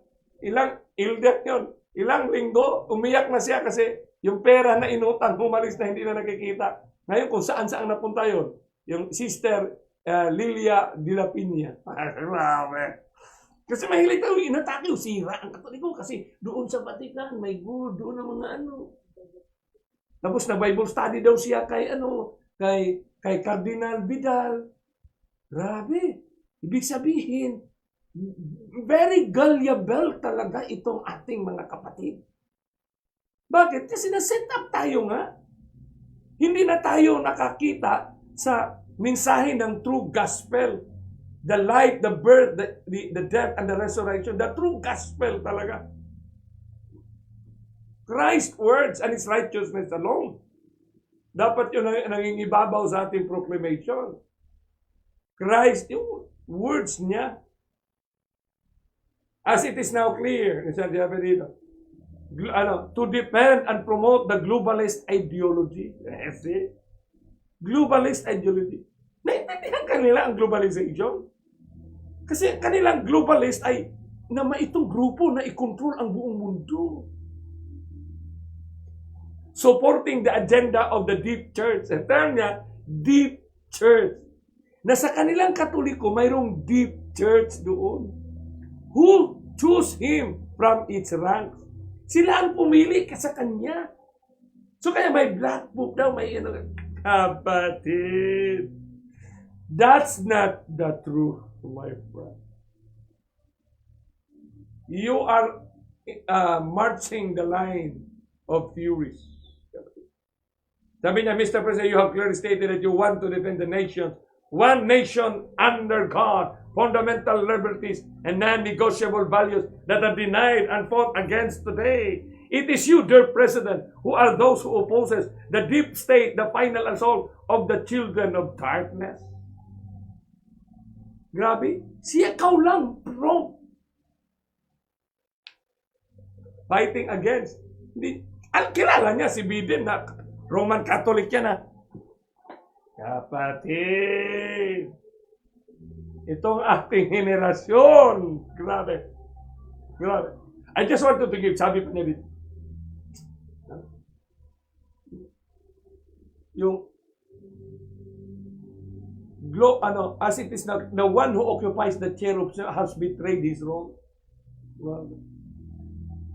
ilder yun. Ilang linggo, umiyak na siya kasi yung pera na inutang, humalis na hindi na nakikita. Ngayon, kung saan napunta yun. Yung Sister Lilia Dilapinya. Grabe. Kasi mahilig tayo, inatake, sira ang Katoliko kasi doon sa Vatican, may good, doon ang mga Tapos na Bible study daw siya kay Cardinal Vidal. Grabe. Ibig sabihin, very gullible talaga itong ating mga kapatid. Bakit? Kasi na-set up tayo nga. Hindi na tayo nakakita sa mensahe ng true gospel. The life, the birth, the death, and the resurrection. The true gospel talaga. Christ's words and His righteousness alone. Dapat yun ang nangingibabaw sa ating proclamation. Christ, yung words niya. As it is now clear, to defend and promote the globalist ideology. See? Globalist ideology. Naintindihan kanila ang globalization. Kasi kanilang globalist ay na itong grupo na i-control ang buong mundo. Supporting the agenda of the deep church. Ang term niya, deep church. Na sa kanilang Katoliko, mayroong deep church doon. Who choose him from its ranks? Sila ang pumili sa kanya. So kaya may black book daw, may kapatid. That's not the truth, my friend. You are marching the line of furies. Sabi niya, Mr. President, you have clearly stated that you want to defend the nation. One nation under God, fundamental liberties and non-negotiable values that are denied and fought against today. It is you, dear President, who are those who opposes the deep state, the final assault of the children of darkness. Grabe, siya ikaw lang, bro. Fighting against. Kilala niya si Biden na Roman Catholic yan ha. Kapatid, itong ating henerasyon. Grabe. Grabe. I just wanted to give, sabi pa niya dito, yung as it is now, the one who occupies the chair of has betrayed his role.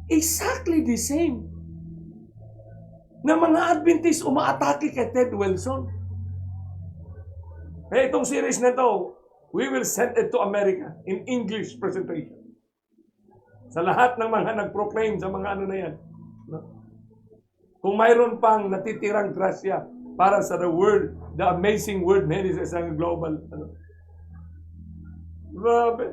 Exactly the same na mga Adventist umaatake kay Ted Wilson. Kaya itong series na to, we will send it to America in English presentation. Sa lahat ng mga nag-proclaim sa mga na yan. Kung mayroon pang natitirang grasya para sa the word, the amazing word na yun sa isang global. Grabe.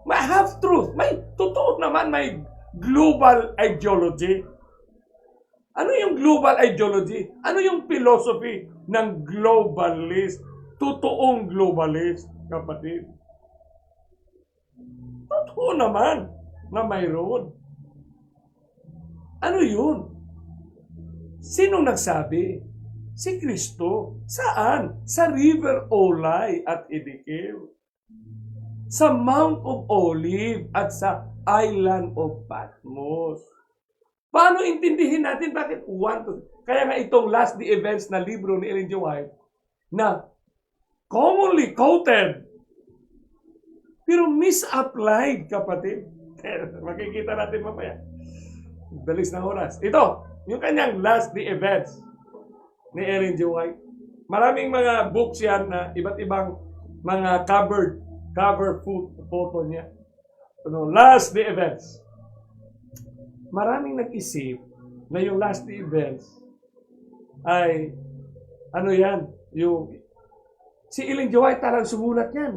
May half-truth. May totoo naman, may global ideology. Ano yung global ideology? Ano yung philosophy ng globalist? Totoong globalist, kapatid. Totoo naman na mayroon. Ano yun? Sinong nagsabi? Si Kristo. Saan? Sa River Olay at Idikil. Sa Mount of Olive at sa Island of Patmos. Paano intindihin natin bakit kaya nga itong last the events na libro ni Ellen G. White na commonly quoted Pero misapplied, kapatid. Makikita natin mamaya. Dalis ng oras. Ito, yung kanyang last the events ni Ellen G. White. Maraming mga books yan na iba't ibang mga cover photo niya. Last the events. Maraming nag-isip na yung last the events ay yan, yung si Ellen G. White talagang sumulat yan.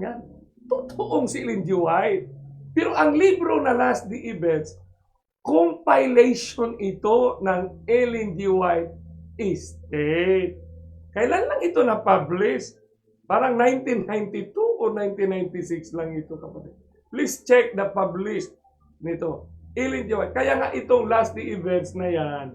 Totoong si Ellen G. White. Pero ang libro na Last the Events, compilation ito ng Ellen G. White estate. Kailan lang ito na-publish? Parang 1992 o 1996 lang ito, kapatid. Please check the published nito. Ellen G. White. Kaya nga itong Last the Events na yan,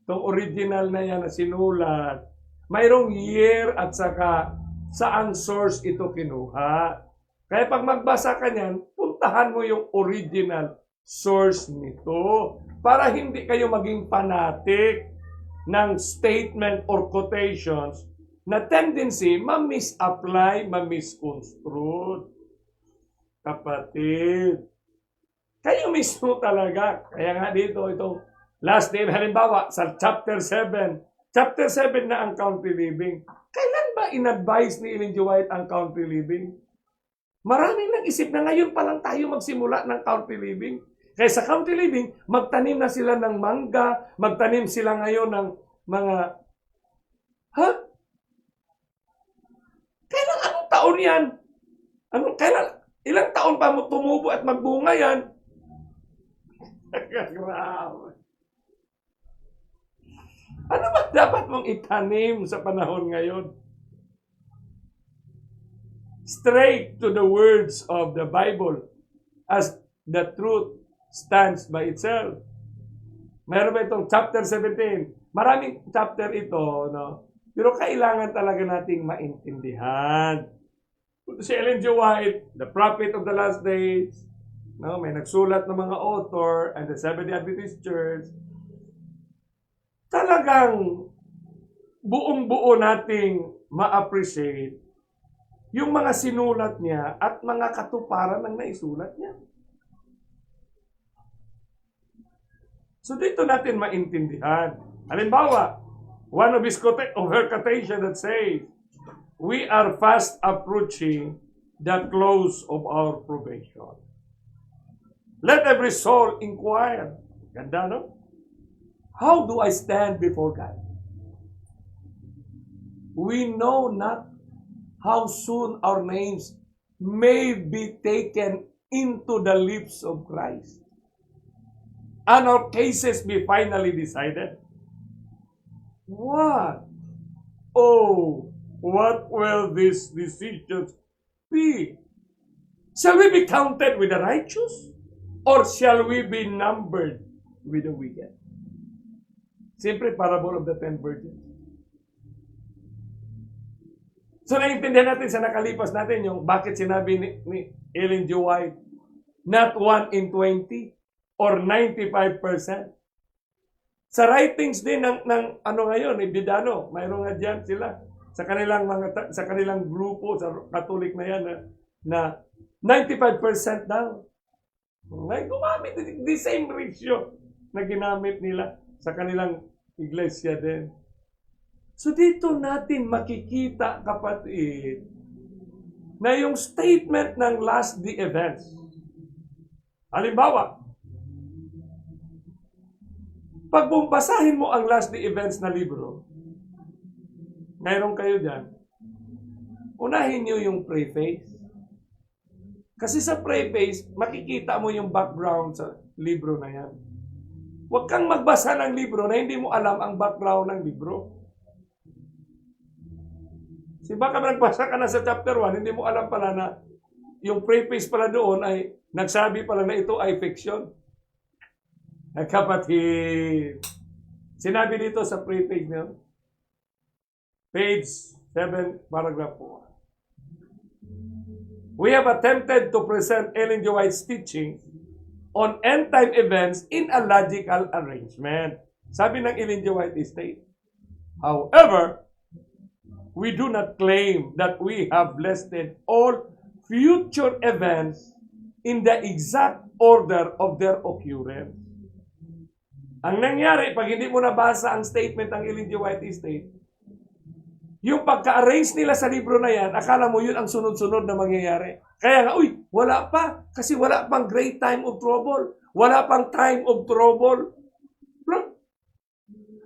itong original na yan na sinulat, mayroong year at saka saan source ito kinuha. Kaya pag magbasa ka niyan, puntahan mo yung original source nito para hindi kayo maging fanatic ng statement or quotations na tendency ma-misapply, ma-misconstrue. Kapatid, kayo mismo talaga. Kaya nga dito, itong last day, halimbawa, sa chapter 7 na ang country living. Kailan ba in-advise ni Ellen G. White ang country living? Maraming nag-isip na ngayon pa lang tayo magsimula ng country living. Kaya sa country living, magtanim na sila ng mangga, magtanim sila ngayon ng mga... Kailan, anong taon yan? Ilang taon pa mo tumubo at magbunga yan? Grabe. Ano ba dapat mong itanim sa panahon ngayon? Straight to the words of the Bible as the truth stands by itself. Meron ba itong chapter 17? Maraming chapter ito, no? Pero kailangan talaga nating maintindihan. Si Ellen G. White, the prophet of the last days, no? May nagsulat ng mga author and the Seventh-day Adventist Church. Talagang buong-buo nating ma-appreciate yung mga sinulat niya at mga katuparan ng naisulat niya. So dito natin maintindihan. Halimbawa, one of her quotation that says, "We are fast approaching the close of our probation. Let every soul inquire." Ganda, no? "How do I stand before God? We know not how soon our names may be taken into the lips of Christ, and our cases be finally decided. What? Oh, what will these decisions be? Shall we be counted with the righteous, or shall we be numbered with the wicked?" Simple parable of the 10 virgins. So, naiintindihan natin sa nakalipas natin yung bakit sinabi ni Ellen G. White, not 1 in 20 or 95%. Sa writings din ng ano ngayon, Bidano, mayroon nga dyan sila sa kanilang grupo, sa Catholic na yan, na 95% daw. May gumamit the same ratio na ginamit nila sa kanilang iglesia din. So dito natin makikita, kapatid, na yung statement ng last the events. Halimbawa, pag basahin mo ang last the events na libro, mayroon kayo dyan, unahin nyo yung preface. Kasi sa preface, makikita mo yung background sa libro na yan. Huwag kang magbasa ng libro na hindi mo alam ang background ng libro. Si baka nagbasa ka na sa chapter 1, hindi mo alam pala na yung preface pala doon ay nagsabi pala na ito ay fiction. Ay kapatid, sinabi dito sa preface niyo, page 7, paragraph 4. We have attempted to present Ellen G. White's teaching on end-time events in a logical arrangement. Sabi ng Ellen G. White estate. However, we do not claim that we have listed all future events in the exact order of their occurrence. Ang nangyari, pag hindi mo nabasa ang statement ng Ellen G. White Estate, yung pagka-arrange nila sa libro na yan, akala mo yun ang sunod-sunod na mangyayari. Kaya nga, wala pa. Kasi wala pang great time of trouble. Wala pang time of trouble.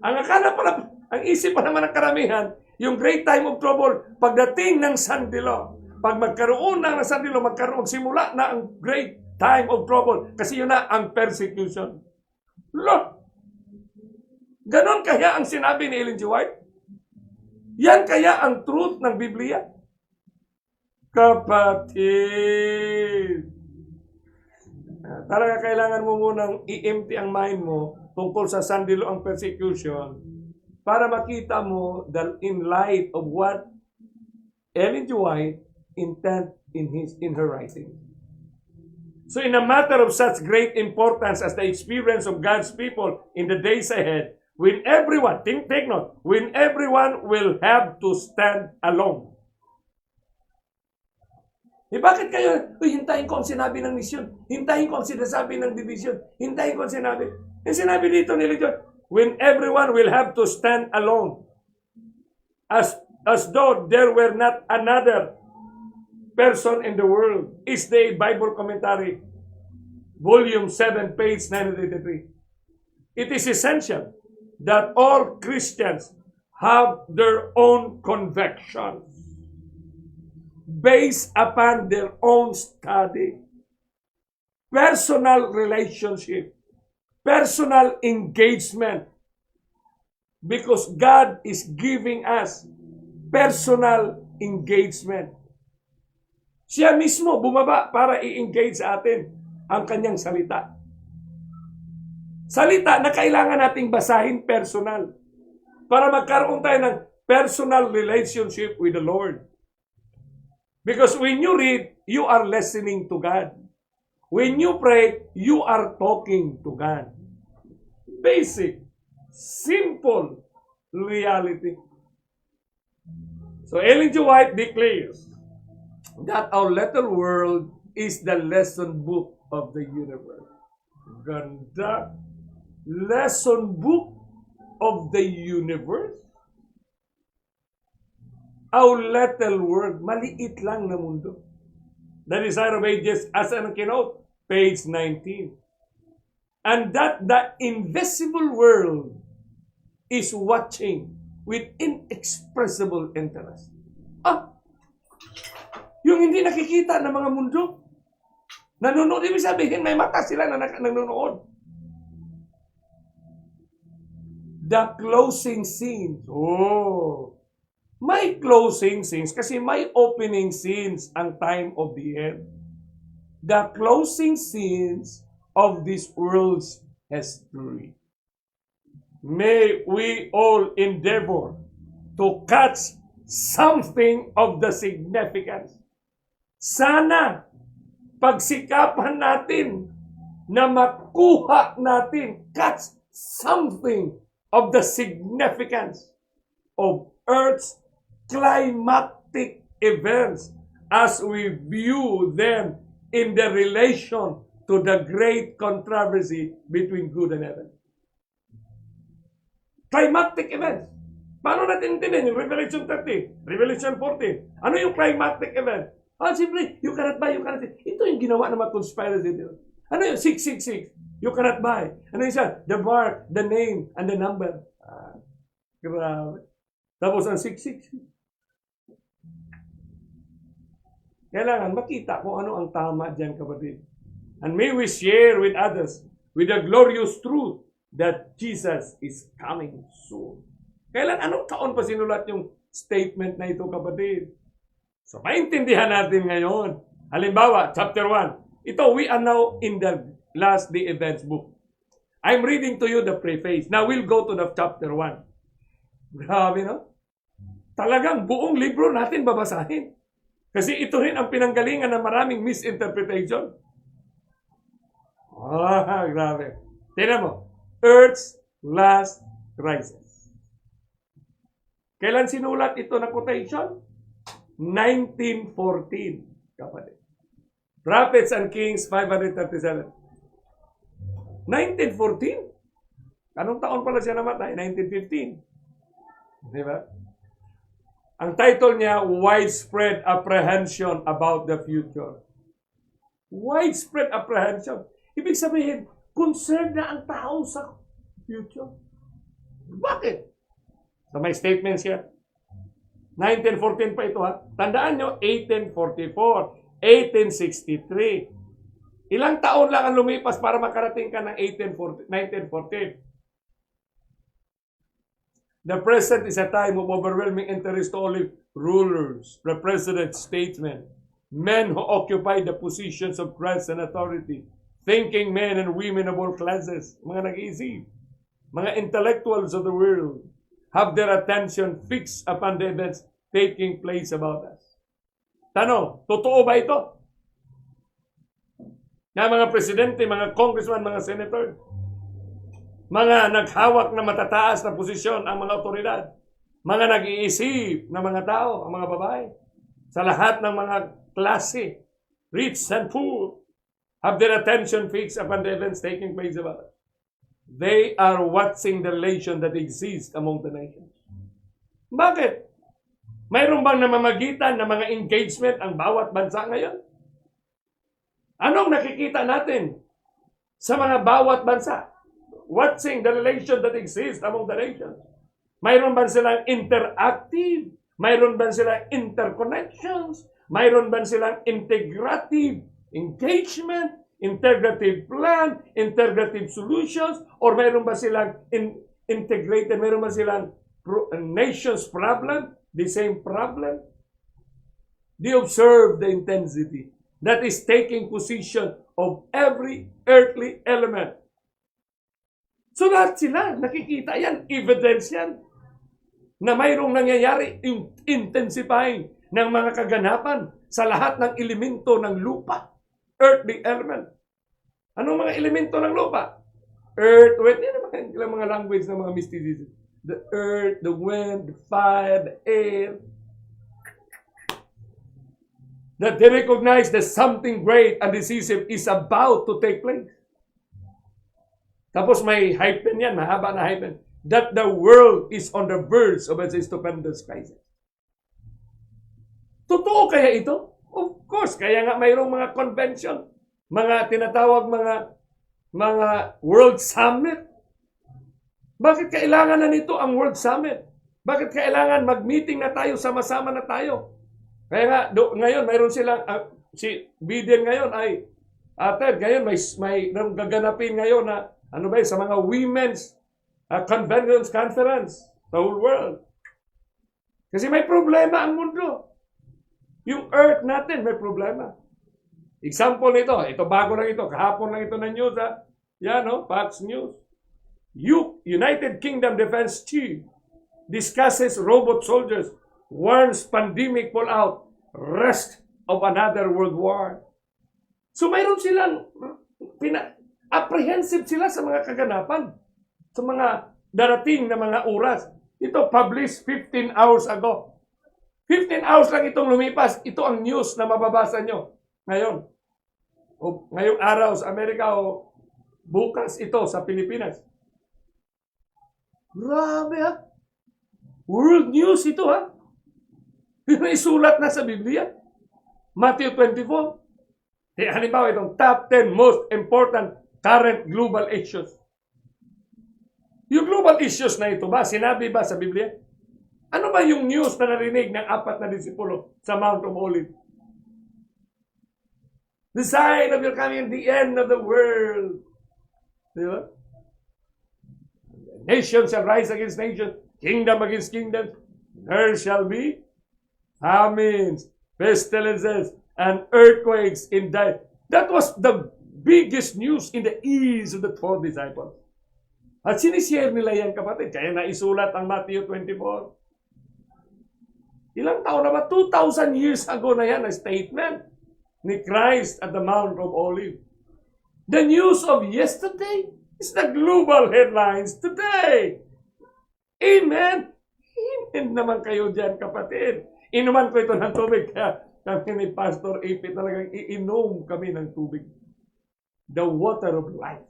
Ang akala pala, ang isip pa naman ng karamihan, yung great time of trouble, pagdating ng sandilo, pag magkaroon ng sandilo, simula na ang great time of trouble. Kasi yun na ang persecution. Ganon kaya ang sinabi ni Ellen G. White? Yan kaya ang truth ng Bibliya? Kapatid, talaga kailangan mo munang i-empty ang mind mo tungkol sa sandilo ang persecution para makita mo that in light of what Ellen G. White intended in her writing. So in a matter of such great importance as the experience of God's people in the days ahead, when everyone, take note, when everyone will have to stand alone. Bakit kayo, hintayin ko ang sinabi ng misyon, hintayin ko ang sinasabi ng division, hintayin ko ang sinabi. Yung sinabi dito ni Legion, when everyone will have to stand alone, as though there were not another person in the world, is the Bible Commentary, Volume 7, page 983. It is essential that all Christians have their own convictions based upon their own study, personal relationship, personal engagement, because God is giving us personal engagement. Siya mismo bumaba para i-engage sa atin ang kanyang salita. Salita na kailangan nating basahin personal para magkaroon tayo ng personal relationship with the Lord. Because when you read, you are listening to God. When you pray, you are talking to God. Basic, simple reality. So Ellen G. White declares that our little world is the lesson book of the universe. Ganda. Lesson book of the universe? Our little world, maliit lang na mundo. The Desire of Ages, as an keynote, page 19. And that the invisible world is watching with inexpressible interest. Yung hindi nakikita ng mga mundo, nanonood, ibig sabihin may mata sila na nanonood. The closing scenes. May closing scenes kasi may opening scenes ang time of the end. The closing scenes of this world's history. May we all endeavor to catch something of the significance. Sana pagsikapan natin na makuha natin, catch something of the significance of Earth's climatic events as we view them in the relation to the great controversy between good and evil. Climatic events. Paano natin intindihin yung Revelation 13, Revelation 14? Ano yung climatic event? Simply, you cannot buy, you cannot. Ito yung ginawa ng mga conspiracy dito. Ano yung 666? You cannot buy. Ano yung siya? The mark, the name, and the number. Grabe. Tapos ang 666. Kailangan makita kung ano ang tama dyan, kapatid. And may we share with others with the glorious truth that Jesus is coming soon. Kailan, anong taon pa sinulat yung statement na ito, kapatid? So, maintindihan natin ngayon. Halimbawa, chapter 1. Ito, we are now in the last day events book. I'm reading to you the preface. Now, we'll go to the chapter 1. Grabe, no? Talagang buong libro natin babasahin. Kasi ito rin ang pinanggalingan ng maraming misinterpretation. Grabe. Tingnan mo. Earth's last crisis. Kailan sinulat ito na quotation? 1914, kapatid. Prophets and Kings 537. 1914? Anong taon pala siya namatay? 1915. Di ba? Ang title niya, Widespread Apprehension About the Future. Widespread apprehension. Ibig sabihin, concerned na ang tao sa future. Bakit? So may statements siya. 1914 pa ito ha. Tandaan nyo, 1844, 1863. Ilang taon lang ang lumipas para makarating ka ng 1914. The present is a time of overwhelming interest to all rulers, the president, statesmen, men who occupy the positions of trust and authority, thinking men and women of all classes, mga nag-iisip, mga intellectuals of the world, have their attention fixed upon the events taking place about us. Tanong, totoo ba ito? Na mga presidente, mga congressman, mga senator, mga naghawak na matataas na posisyon ang mga otoridad, mga nag-iisip na mga tao, ang mga babae, sa lahat ng mga klase, rich and poor, have their attention fixed upon the events taking place about us. They are watching the relation that exists among the nations. Bakit? Mayroon bang namamagitan ng mga engagement ang bawat bansa ngayon? Anong nakikita natin sa mga bawat bansa? Watching the relation that exists among the nations. Mayroon ba silang interactive? Mayroon ba silang interconnections? Mayroon ba silang integrative engagement? Integrative plan, integrative solutions, or mayroon ba silang integrated, mayroon ba silang nation's problem, the same problem? They observe the intensity that is taking position of every earthly element. So lahat sila, nakikita yan, evidence yan, na mayroong nangyayari, intensifying ng mga kaganapan sa lahat ng elemento ng lupa. Earthly element. Anong mga elemento ng lupa? Earth, wind, yan ang mga language ng mga mysticism. The earth, the wind, the fire, the air. That they recognize that something great and decisive is about to take place. Tapos may hyphen yan, mahaba na hyphen. That the world is on the verge of a stupendous crisis. Totoo kaya ito? Of course, kaya nga mayroong mga convention, mga tinatawag mga World Summit. Bakit kailangan na nito ang World Summit? Bakit kailangan mag-meeting na tayo, sama-sama na tayo? Kaya nga, ngayon mayroon silang, si Biden ngayon ay, ngayon may gaganapin ngayon na, ano ba sa mga women's conference, the whole world. Kasi may problema ang mundo. Yung earth natin may problema. Example nito, ito bago lang ito, kahapon lang ito na news ha. Yan Fox News. United Kingdom Defense Chief discusses robot soldiers, warns pandemic fallout, risk of another world war. So mayroon silang, apprehensive sila sa mga kaganapan, sa mga darating na mga oras. Ito published 15 hours ago. 15 hours lang itong lumipas. Ito ang news na mababasa nyo ngayon. O ngayong araw sa Amerika o bukas ito sa Pilipinas. Grabe ha. World news ito ha. Isulat na sa Bibliya. Matthew 24. Halimbawa itong top 10 most important current global issues. Yung global issues na ito ba, sinabi ba sa Biblia? Ano ba yung news na narinig ng 4 na disipulo sa Mount of Olives? The sign of your coming, the end of the world. Diba? Nation shall rise against nation, kingdom against kingdom. There shall be famines, pestilences, and earthquakes in that. That was the biggest news in the ears of the 12 disciples. At sinishare nila yan, kapatid. Kaya naisulat ang Matthew 24. Ilang taon na ba? 2,000 years ago na yan, a statement ni Christ at the Mount of Olives. The news of yesterday is the global headlines today. Amen? Amen naman kayo dyan, kapatid. Inuman ko ito ng tubig, kaya Sabi ni Pastor AP, talagang iinom kami ng tubig. The water of life.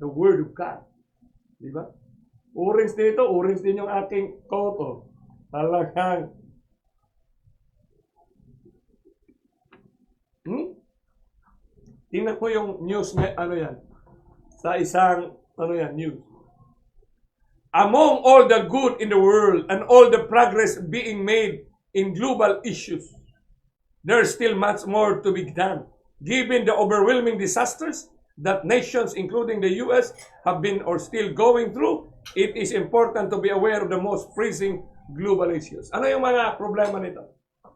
The Word of God. Di ba? Orange din ito. Orange din yung aking coat. Oh. Talagang. Tingnan ko yung news na, ano yan. Sa isang, ano yan, news. Among all the good in the world and all the progress being made in global issues, there's still much more to be done. Given the overwhelming disasters that nations, including the U.S., have been or still going through, it is important to be aware of the most pressing global issues. Ano yung mga problema nito?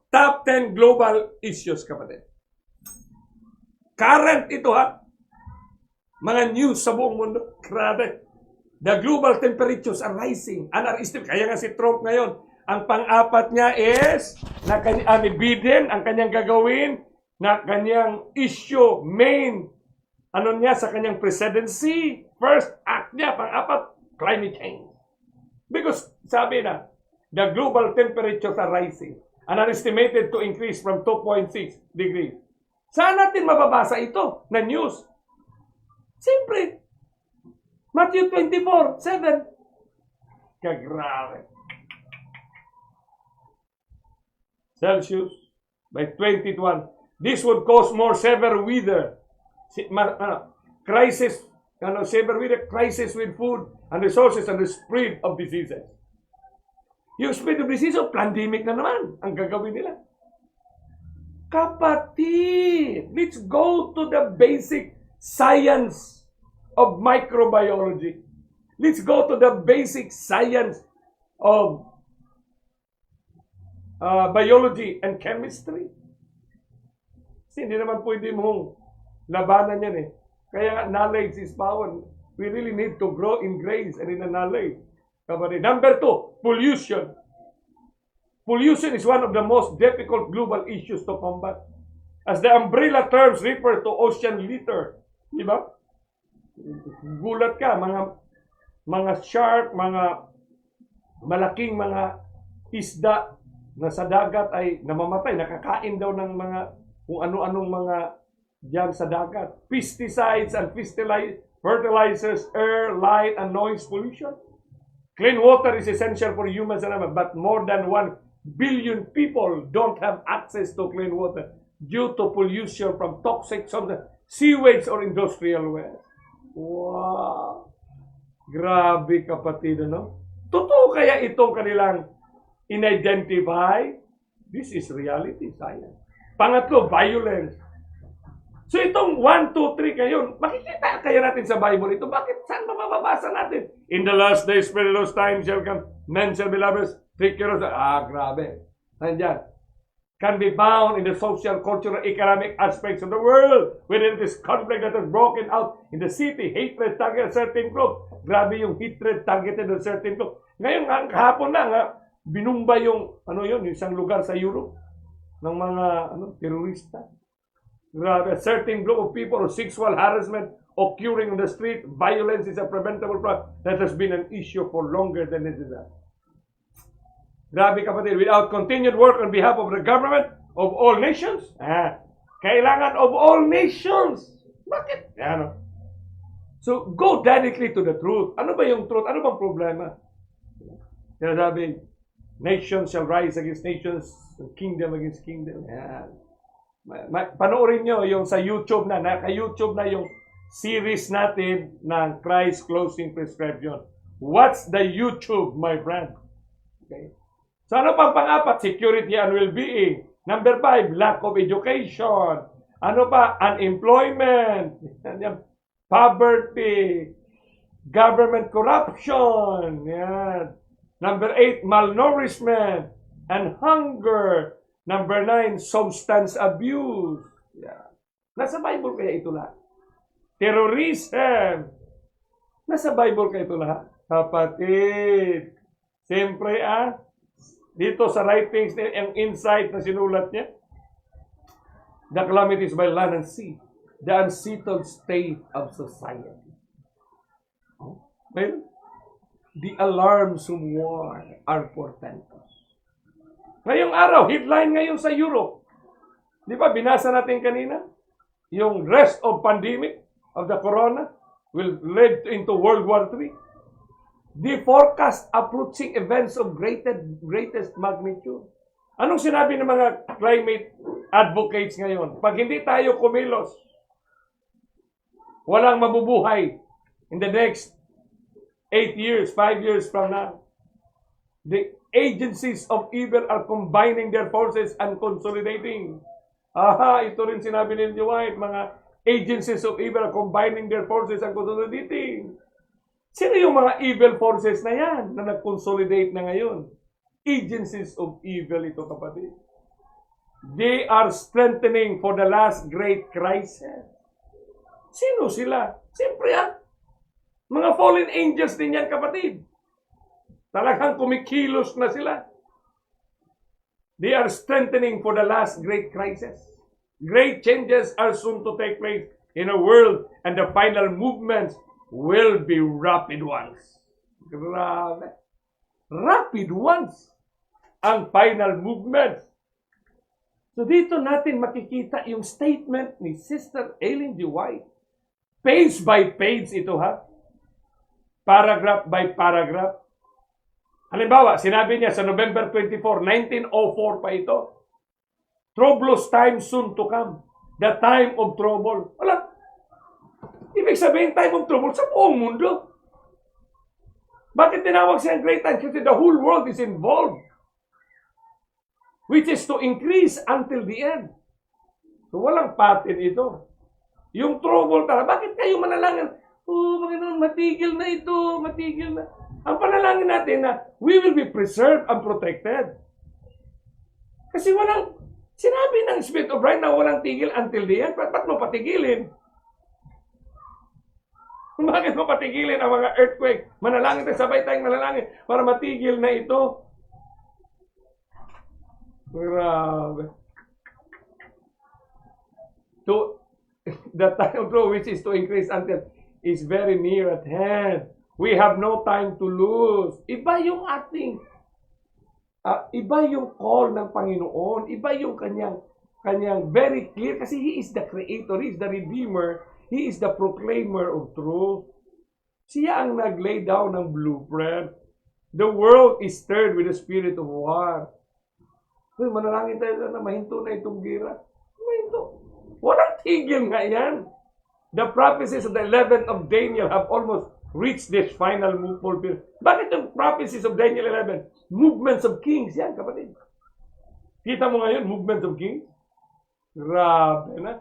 Top 10 global issues, kapatid. Current ito, ha? Mga news sa buong mundo. Grabe. The global temperatures are rising. Kaya nga si Trump ngayon, ang pang-apat niya is, ni Biden, ang kanyang gagawin, na kanyang issue, main, niya sa kanyang presidency, first act niya, pang-apat, climate change. Because, sabi na, the global temperatures are rising and are estimated to increase from 2.6 degrees. Saan natin mababasa ito na news? Simple. Matthew 24:7. Kagrabe. Celsius by 2021. This would cause more severe weather crisis, severe weather crisis with food and resources and the spread of diseases. Yung spread of diseases, pandemic na naman ang gagawin nila. Kapatid, let's go to the basic science of microbiology. Let's go to the basic science of biology and chemistry. Kasi hindi naman pwede mong labanan yan eh. Kaya knowledge is power. We really need to grow in grace and in the knowledge. Number 2, pollution. Pollution is one of the most difficult global issues to combat. As the umbrella terms refer to ocean litter. Di ba? Gulat ka, mga shark, mga malaking mga isda na sa dagat ay namamatay, nakakain daw ng mga kung ano-anong mga diyan sa dagat. Pesticides and fertilizers, air, light, and noise pollution. Clean water is essential for humans, but more than 1 billion people don't have access to clean water due to pollution from toxic sewage or industrial waste. Wow! Grabe, kapatid, no? Totoo kaya itong kanilang in-identify? This is reality science. Pangatlo, violence. So itong 1, 2, 3 ngayon, makikita kaya natin sa Bible ito. Bakit? Saan mababasa natin? In the last days, perilous times shall come. Men shall be lovers, trickerous. Grabe. Nandiyan. Can be found in the social, cultural, economic aspects of the world. Within this conflict that has broken out in the city, hatred targeted a certain group. Grabe yung hatred targeted a certain group. Ngayon, kahapon na, binumba yung, yung isang lugar sa Europe ng mga terorista. Grabe, a certain group of people or sexual harassment occurring on the street. Violence is a preventable problem that has been an issue for longer than it is. Grabe, kapatid, without continued work on behalf of the government of all nations, kailangan of all nations. Bakit? So, go directly to the truth. Ano ba yung truth? Ano bang problema? Kaya sabi, nation shall rise against nations, kingdom against kingdom. Panoorin nyo yung sa YouTube na, naka-YouTube na yung series natin ng Christ Closing Prescription. What's the YouTube, my friend? Okay. So ano pang pang-apat? Security and well-being. Number 5, lack of education. Ano pa? Unemployment. Poverty. Government corruption. Yan. Number 8, malnourishment and hunger. Number 9, substance abuse. Yan. Nasa Bible kaya ito lahat? Terrorism. Nasa Bible kaya ito lahat? Kapatid. Siyempre, dito sa writings, ang insight na sinulat niya, the calamities by land and sea, the unsettled state of society. Well, the alarms of war are portentous. Ngayong araw, headline ngayon sa Europe, Di ba, binasa natin kanina? Yung rest of pandemic of the corona will lead into World War III. The forecast approaching events of greatest magnitude. Anong sinabi ng mga climate advocates ngayon? Pag hindi tayo kumilos, walang mabubuhay in the next 8 years, 5 years from now. The agencies of evil are combining their forces and consolidating. Ito rin sinabi ni White, mga agencies of evil are combining their forces and consolidating. Sino yung mga evil forces na yan na nag-consolidate na ngayon? Agencies of evil ito, kapatid. They are strengthening for the last great crisis. Sino sila? Siyempre mga fallen angels din yan, kapatid. Talagang kumikilos na sila. They are strengthening for the last great crisis. Great changes are soon to take place in a world, and the final movements will be rapid ones. Grabe. Rapid ones. Ang final movements. So dito natin makikita yung statement ni Sister Ellen G. White. Page by page ito, paragraph by paragraph. Halimbawa, sinabi niya sa November 24, 1904 pa ito. Troublous time soon to come. The time of trouble. Wala. Ibig sabihin, time of trouble sa buong mundo. Bakit tinawag siyang great time? Kasi the whole world is involved. Which is to increase until the end. So walang patin ito. Yung trouble talaga. Bakit kayo manalangin? Panginoon, matigil na ito. Matigil na. Ang panalangin natin na we will be preserved and protected. Kasi walang, sinabi ng Spirit of right na walang tigil until the end. Ba't mo patigilin? Bakit mo patigilin ang mga earthquake? Manalangin tayo, sabay tayong manalangin para matigil na ito. Grabe. The time of trouble which is to increase until is very near at hand. We have no time to lose. Iba yung ating, iba yung call ng Panginoon. Iba yung kanyang very clear kasi He is the Creator, He is the Redeemer, He is the proclaimer of truth. Siya ang nag-lay down ng blueprint. The world is stirred with the spirit of war. Manalangin tayo na mahinto na itong gira. Mahinto. Walang tigil nga yan. The prophecies of the 11th of Daniel have almost reached this final fulfillment. Bakit yung prophecies of Daniel 11? Movements of kings yan, kapatid. Kita mo ngayon, movements of kings? Grabe na.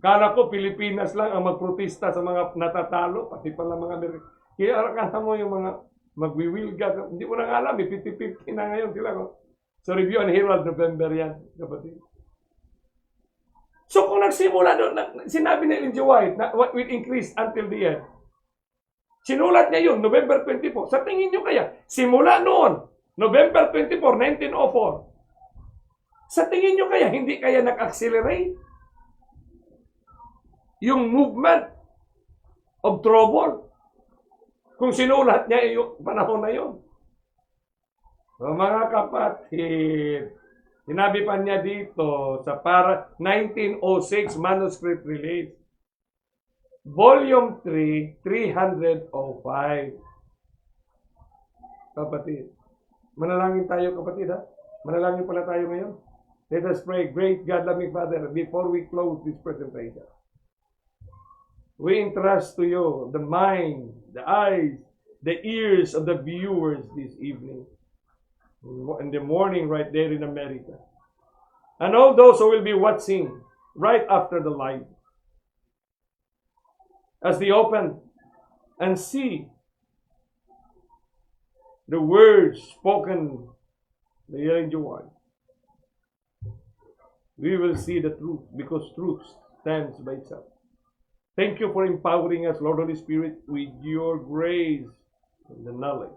Kala ko, Pilipinas lang ang magprotesta sa mga natatalo, pati pala mga Amerika. Kaya kala mo yung mga magwiwilga. Hindi mo na alam, 50-50 na ngayon sila. So, Review and Herald, November yan, kapatid. So, kung nagsimula doon, sinabi ni Ellen G. White na what will increase until the end. Sinulat niya yun, November 24. Sa tingin nyo kaya, simula noon, November 24, 1904. Sa tingin nyo kaya, hindi kaya nag-accelerate yung movement of trouble kung sinulat niya yung panahon na yun. So, mga kapatid, sinabi pa niya dito sa 1906 manuscript release, Volume 3, 305. Kapatid, manalangin tayo, kapatid, manalangin pala tayo ngayon. Let us pray. Great God, loving Father, before we close this presentation, we entrust to you the mind, the eyes, the ears of the viewers this evening. In the morning right there in America. And all those who will be watching right after the live. As they open and see the words spoken by Ellen G. White, we will see the truth because truth stands by itself. Thank you for empowering us, Lord Holy Spirit, with your grace and the knowledge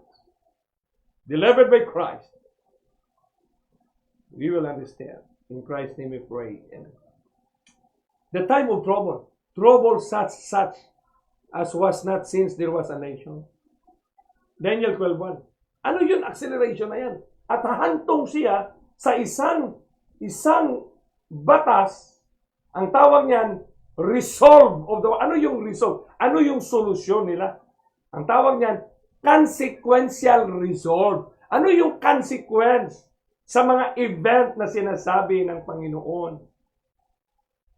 delivered by Christ. We will understand. In Christ's name we pray. Amen. The time of trouble such as was not since there was a nation. Daniel 12:1. Ano yun? Acceleration na yan. At hahantong siya sa isang batas, ang tawag niyan, resolve of the... Ano yung resolve? Ano yung solusyon nila? Ang tawag niyan, consequential resolve. Ano yung consequence sa mga event na sinasabi ng Panginoon?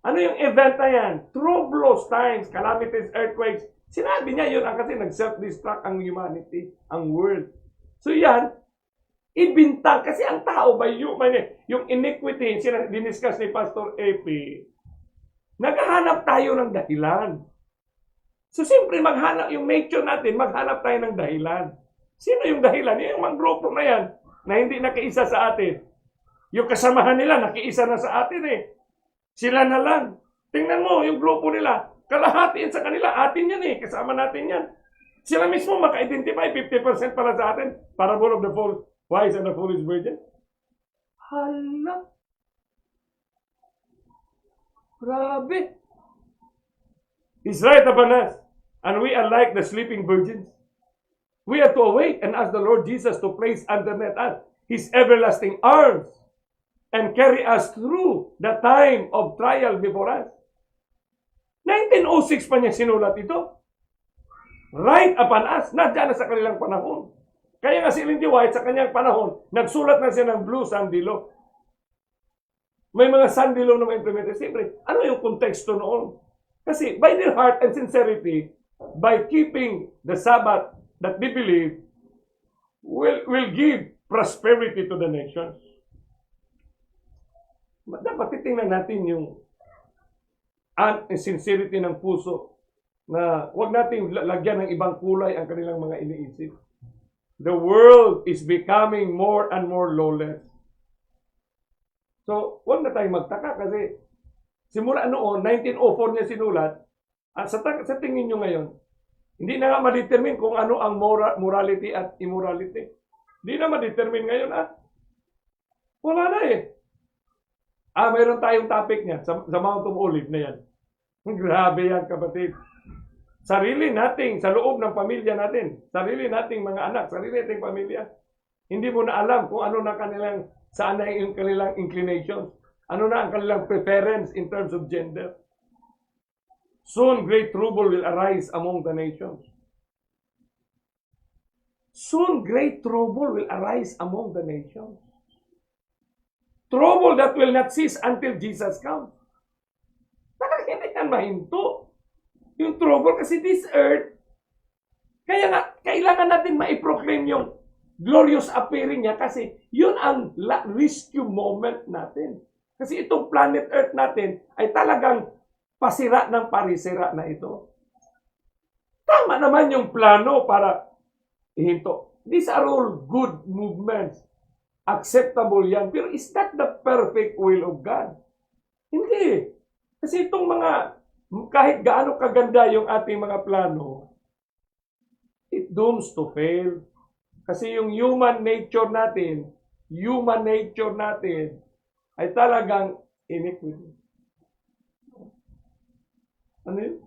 Ano yung event na yan? Troublous times, calamities, earthquakes. Sinabi niya yun kasi nag-self-destruct ang humanity, ang world. So yan, ibintang. Kasi ang tao ba yung iniquity, diniscuss ni Pastor Epi, naghahanap tayo ng dahilan. So siyempre yung nature natin, maghanap tayo ng dahilan. Sino yung dahilan? Yung mga grupo na yan, na hindi nakiisa sa atin. Yung kasamahan nila, nakiisa na sa atin eh. Sila na lang. Tingnan mo, yung grupo nila, kalahatiin sa kanila, atin yan eh, kasama natin yan. Sila mismo maka-identify, 50% pala sa atin, parable of the wise and the foolish virgin. Hala. Grabe. He's right upon us. And we are like the sleeping virgins. We are to awake and ask the Lord Jesus to place underneath us His everlasting arms and carry us through the time of trial before us. 1906 pa niya sinulat ito. Right upon us. Nandiyan na sa kanilang panahon. Kaya nga si Ellen G. White sa kanyang panahon, nagsulat na siya ng Blue Sandilo. May mga sandilo na ma-implement. Siyempre, ano yung konteksto noon? Kasi by their heart and sincerity, by keeping the Sabbath that they believe, will give prosperity to the nations. Dapat titingnan natin yung sincerity ng puso na huwag natin lagyan ng ibang kulay ang kanilang mga iniisip. The world is becoming more and more lawless. So, huwag na tayong magtaka kasi simula noon, 1904 niya sinulat, at sa tingin nyo ngayon, hindi na nga ma-determine kung ano ang morality at immorality. Hindi na ma-determine ngayon wala na eh. Mayroon tayong topic niya sa Mount of Olive na yan. Grabe yan, kapatid. Sarili nating, sa loob ng pamilya natin, sarili nating mga anak, sarili nating pamilya, hindi mo na alam kung ano na kanilang, saan na yung kanilang inclinations, ano na ang kanilang preference in terms of gender. Soon great trouble will arise among the nations. Soon great trouble will arise among the nations. Trouble that will not cease until Jesus comes. Talagang hindi yan mahinto. Yung trouble kasi this earth, kaya nga, kailangan natin maiproclaim yung glorious appearing niya kasi yun ang rescue moment natin. Kasi itong planet Earth natin ay talagang pasira ng parisira na ito. Tama naman yung plano para ihinto. These are all good movements. Acceptable yan. Pero is that the perfect will of God? Hindi. Kasi itong mga, kahit gaano kaganda yung ating mga plano, it dooms to fail. Kasi yung human nature natin ay talagang iniquity. Ano yun?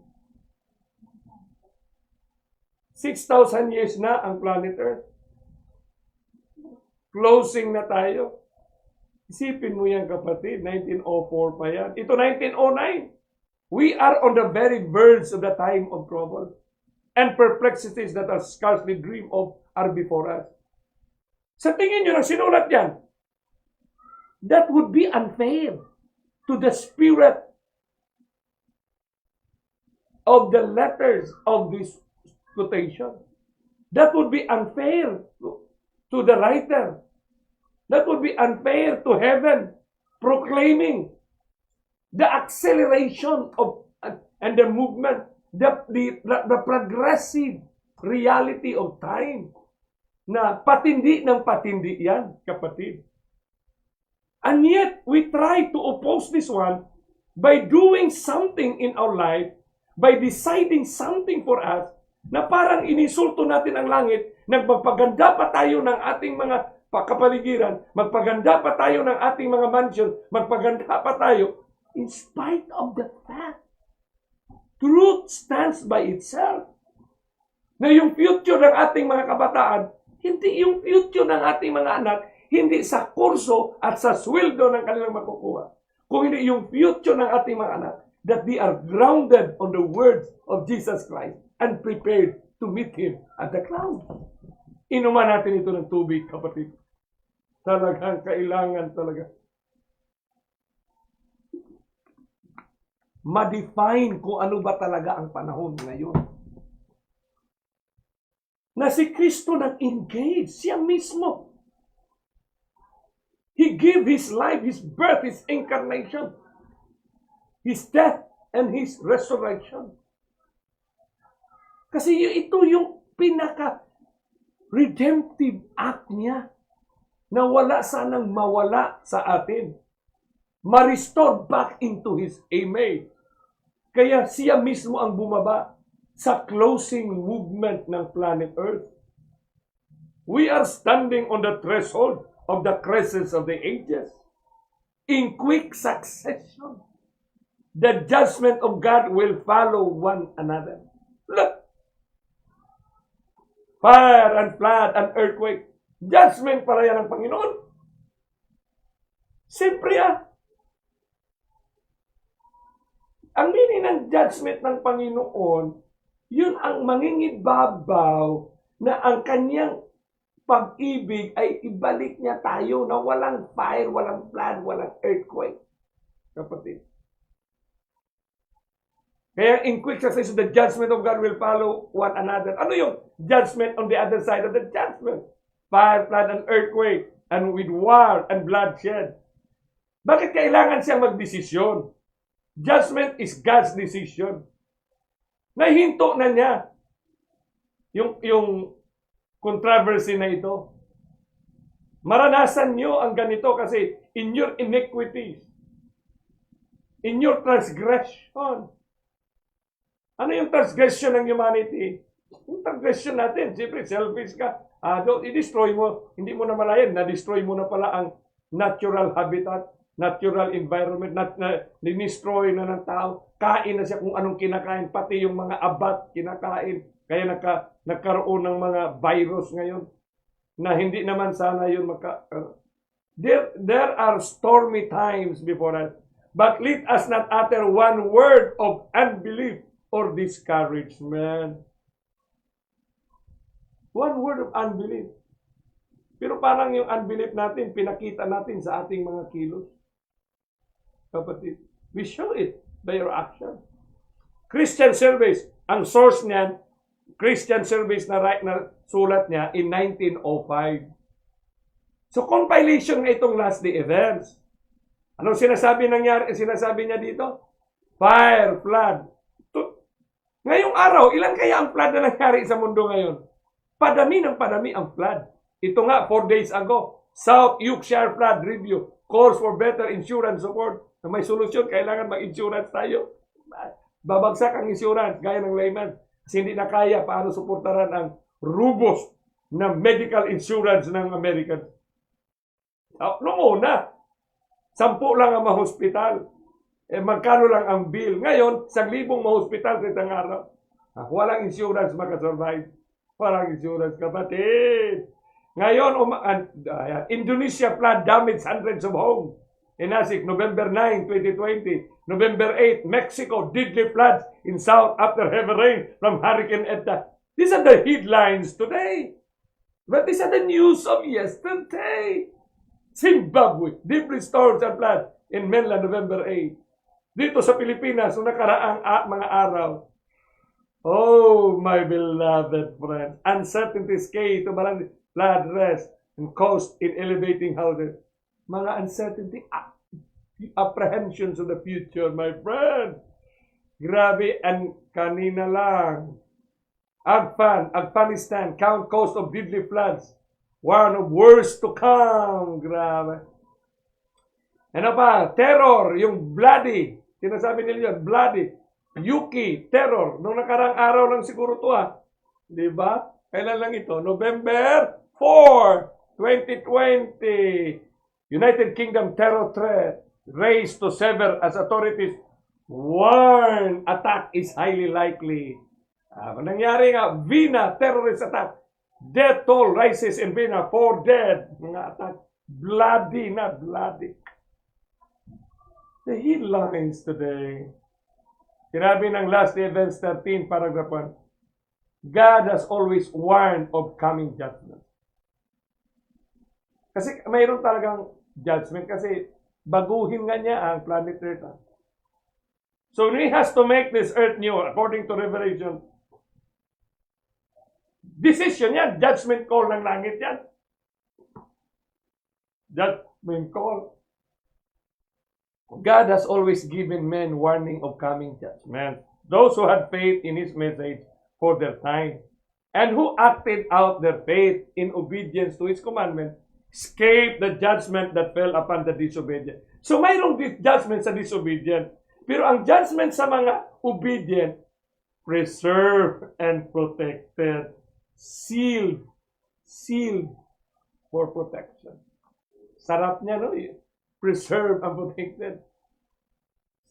6,000 years na ang planet Earth. Closing na tayo. Isipin mo yan, kapatid. 1904 pa yan. Ito 1909. We are on the very verge of the time of trouble. And perplexities that are scarcely dreamed of are before us. Sa tingin nyo na sinulat yan, that would be unfair to the spirit of the letters of this quotation. That would be unfair to the writer. That would be unfair to heaven, proclaiming the acceleration of and the movement, the progressive reality of time. Na patindi ng patindi yan, kapatid. And yet, we try to oppose this one by doing something in our life, by deciding something for us, na parang inisulto natin ang langit, nagpagpaganda pa tayo ng ating mga kapaligiran, magpaganda pa tayo ng ating mga mansion, magpaganda pa tayo, in spite of the fact, truth stands by itself. Na yung future ng ating mga kabataan, hindi yung future ng ating mga anak, hindi sa kurso at sa sweldo ng kanilang makukuha, kung hindi yung future ng ating mga anak, that they are grounded on the words of Jesus Christ and prepared to meet Him at the cloud. Inuman natin ito ng tubig, kapatid. Talagang kailangan talaga. Ma-define kung ano ba talaga ang panahon ngayon. Na si Kristo nag-engage, siya mismo. He gave His life, His birth, His incarnation, His death, and His resurrection. Kasi ito yung pinaka-redemptive act niya na wala sanang mawala sa atin. Ma-restore back into His image. Kaya siya mismo ang bumaba sa closing movement ng planet Earth. We are standing on the threshold of the crisis of the ages. In quick succession, the judgment of God will follow one another. Look! Fire and flood and earthquake. Judgment para yan ng Panginoon. Siyempre ang meaning ng judgment ng Panginoon, yun ang mangingibabaw na ang kanyang pag-ibig ay ibalik niya tayo na walang fire, walang flood, walang earthquake. Kapatid. Kaya in quick succession, the judgment of God will follow one another. Ano yung judgment on the other side of the judgment? Fire, flood, and earthquake, and with war and bloodshed. Bakit kailangan siyang magdesisyon? Judgment is God's decision. Nahinto na niya yung controversy na ito. Maranasan niyo ang ganito kasi in your iniquities, in your transgression. Ano yung transgression ng humanity? Yung transgression natin, siyempre selfish ka. I-destroy mo, hindi mo na malayan, na-destroy mo na pala ang natural habitat, natural environment, dinestroy na ng tao. Kain na siya kung anong kinakain, pati yung mga abat kinakain. Kaya nagkaroon ng mga virus ngayon na hindi naman sana yun There are stormy times before us, but let us not utter one word of unbelief or discouragement. One word of unbelief. Pero parang yung unbelief natin, pinakita natin sa ating mga kilos. Kapatid, we show it by our action. Christian Service, ang source niyan, Christian Service na sulat niya in 1905. So compilation nga itong last day events. Anong sinasabi niya dito? Fire, flood. Ngayong araw, ilan kaya ang flood na nangyari sa mundo ngayon? Padami ng padami ang flood. Ito nga, 4 days ago, South Yorkshire Flood Review, Calls for Better Insurance Support. Na may solusyon, kailangan mag-insurance tayo. Babagsak ang insurance, gaya ng layman. Kasi hindi na kaya paano suportaran ang robust na medical insurance ng American. Noong una, 10 lang ang mahospital. Magkano lang ang bill. Ngayon, 1,000 mahospital sa isang araw. Walang insurance makasurvive. Walang insurance, kapatid. Ngayon, Indonesia flood damaged hundreds of homes. Inasik, November 9, 2020. November 8, Mexico, deadly floods in south after heavy rain from Hurricane Eta. These are the headlines today. But these are the news of yesterday. Zimbabwe, deadly storms and floods in mainland November 8. Dito sa Pilipinas, noong nakaraang mga araw, oh, my beloved friends, uncertainties key to flood rest and cost in elevating houses. Mga uncertainty, apprehensions of the future, my friend. Grabe, and kanina lang. Afghanistan, count cost of deadly floods. One of worst to come. Grabe. Ano pa? Terror, yung bloody. Sinasabi nila yun, bloody. Yuki, terror. Nung nakarang araw lang siguro to Diba? Kailan lang ito? November 4, 2020. United Kingdom terror threat raised to sever as authorities warn attack is highly likely. Nangyari nga, Vienna terrorist attack. Death toll rises in Vienna, 4 dead. Mga attack. Bloody na bloody. The headlines today. Sinabi ng last events 13, paragraph 1. God has always warned of coming judgment. Kasi mayroon talagang judgment kasi baguhin nga niya ang planet Earth. So he has to make this earth new according to Revelation. Decision yan, judgment call ng langit yan. Judgment call. God has always given men warning of coming judgment. Those who had faith in His message for their time and who acted out their faith in obedience to His commandment escaped the judgment that fell upon the disobedient. So mayroong judgment sa disobedient. Pero ang judgment sa mga obedient, preserved and protected. Sealed for protection. Sarap niya, no? Preserved and protected.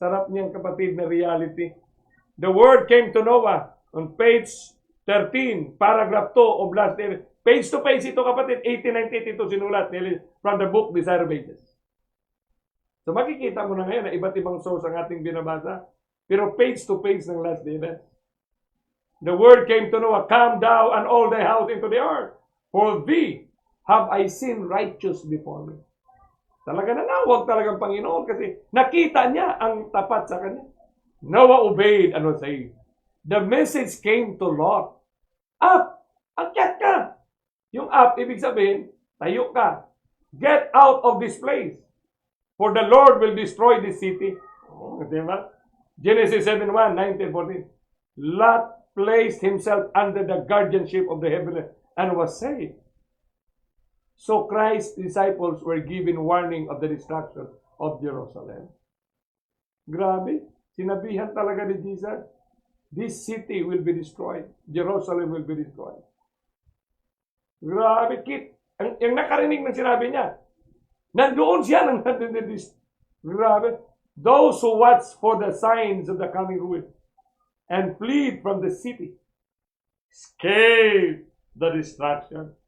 Sarap niyang kapatid na reality. The word came to Noah on page 13, paragraph 2 of last day. Page to page ito kapatid, 1892 sinulat from the book Desire of Ages. So makikita mo na ngayon na iba't ibang source ang ating binabasa. Pero page to page ng last day event. The word came to Noah, come thou and all thy house into the ark, for thee have I seen righteous before me. Talaga nanawag talagang Panginoon kasi nakita niya ang tapat sa kanya. Noah obeyed and was saved. The message came to Lot. Up! Akyat ka! Yung up, ibig sabihin, tayo ka. Get out of this place. For the Lord will destroy this city. Diba? Genesis 7:1, 19:14. Lot placed himself under the guardianship of the heaven and was saved. So Christ's disciples were given warning of the destruction of Jerusalem. Grabe, sinabihan talaga ni Jesus, this city will be destroyed. Jerusalem will be destroyed. Grabe, Kit. Yung nakarinig ng sinabi niya, nandoon siya nang nandun. Grabe. Those who watch for the signs of the coming ruin and flee from the city escape the destruction.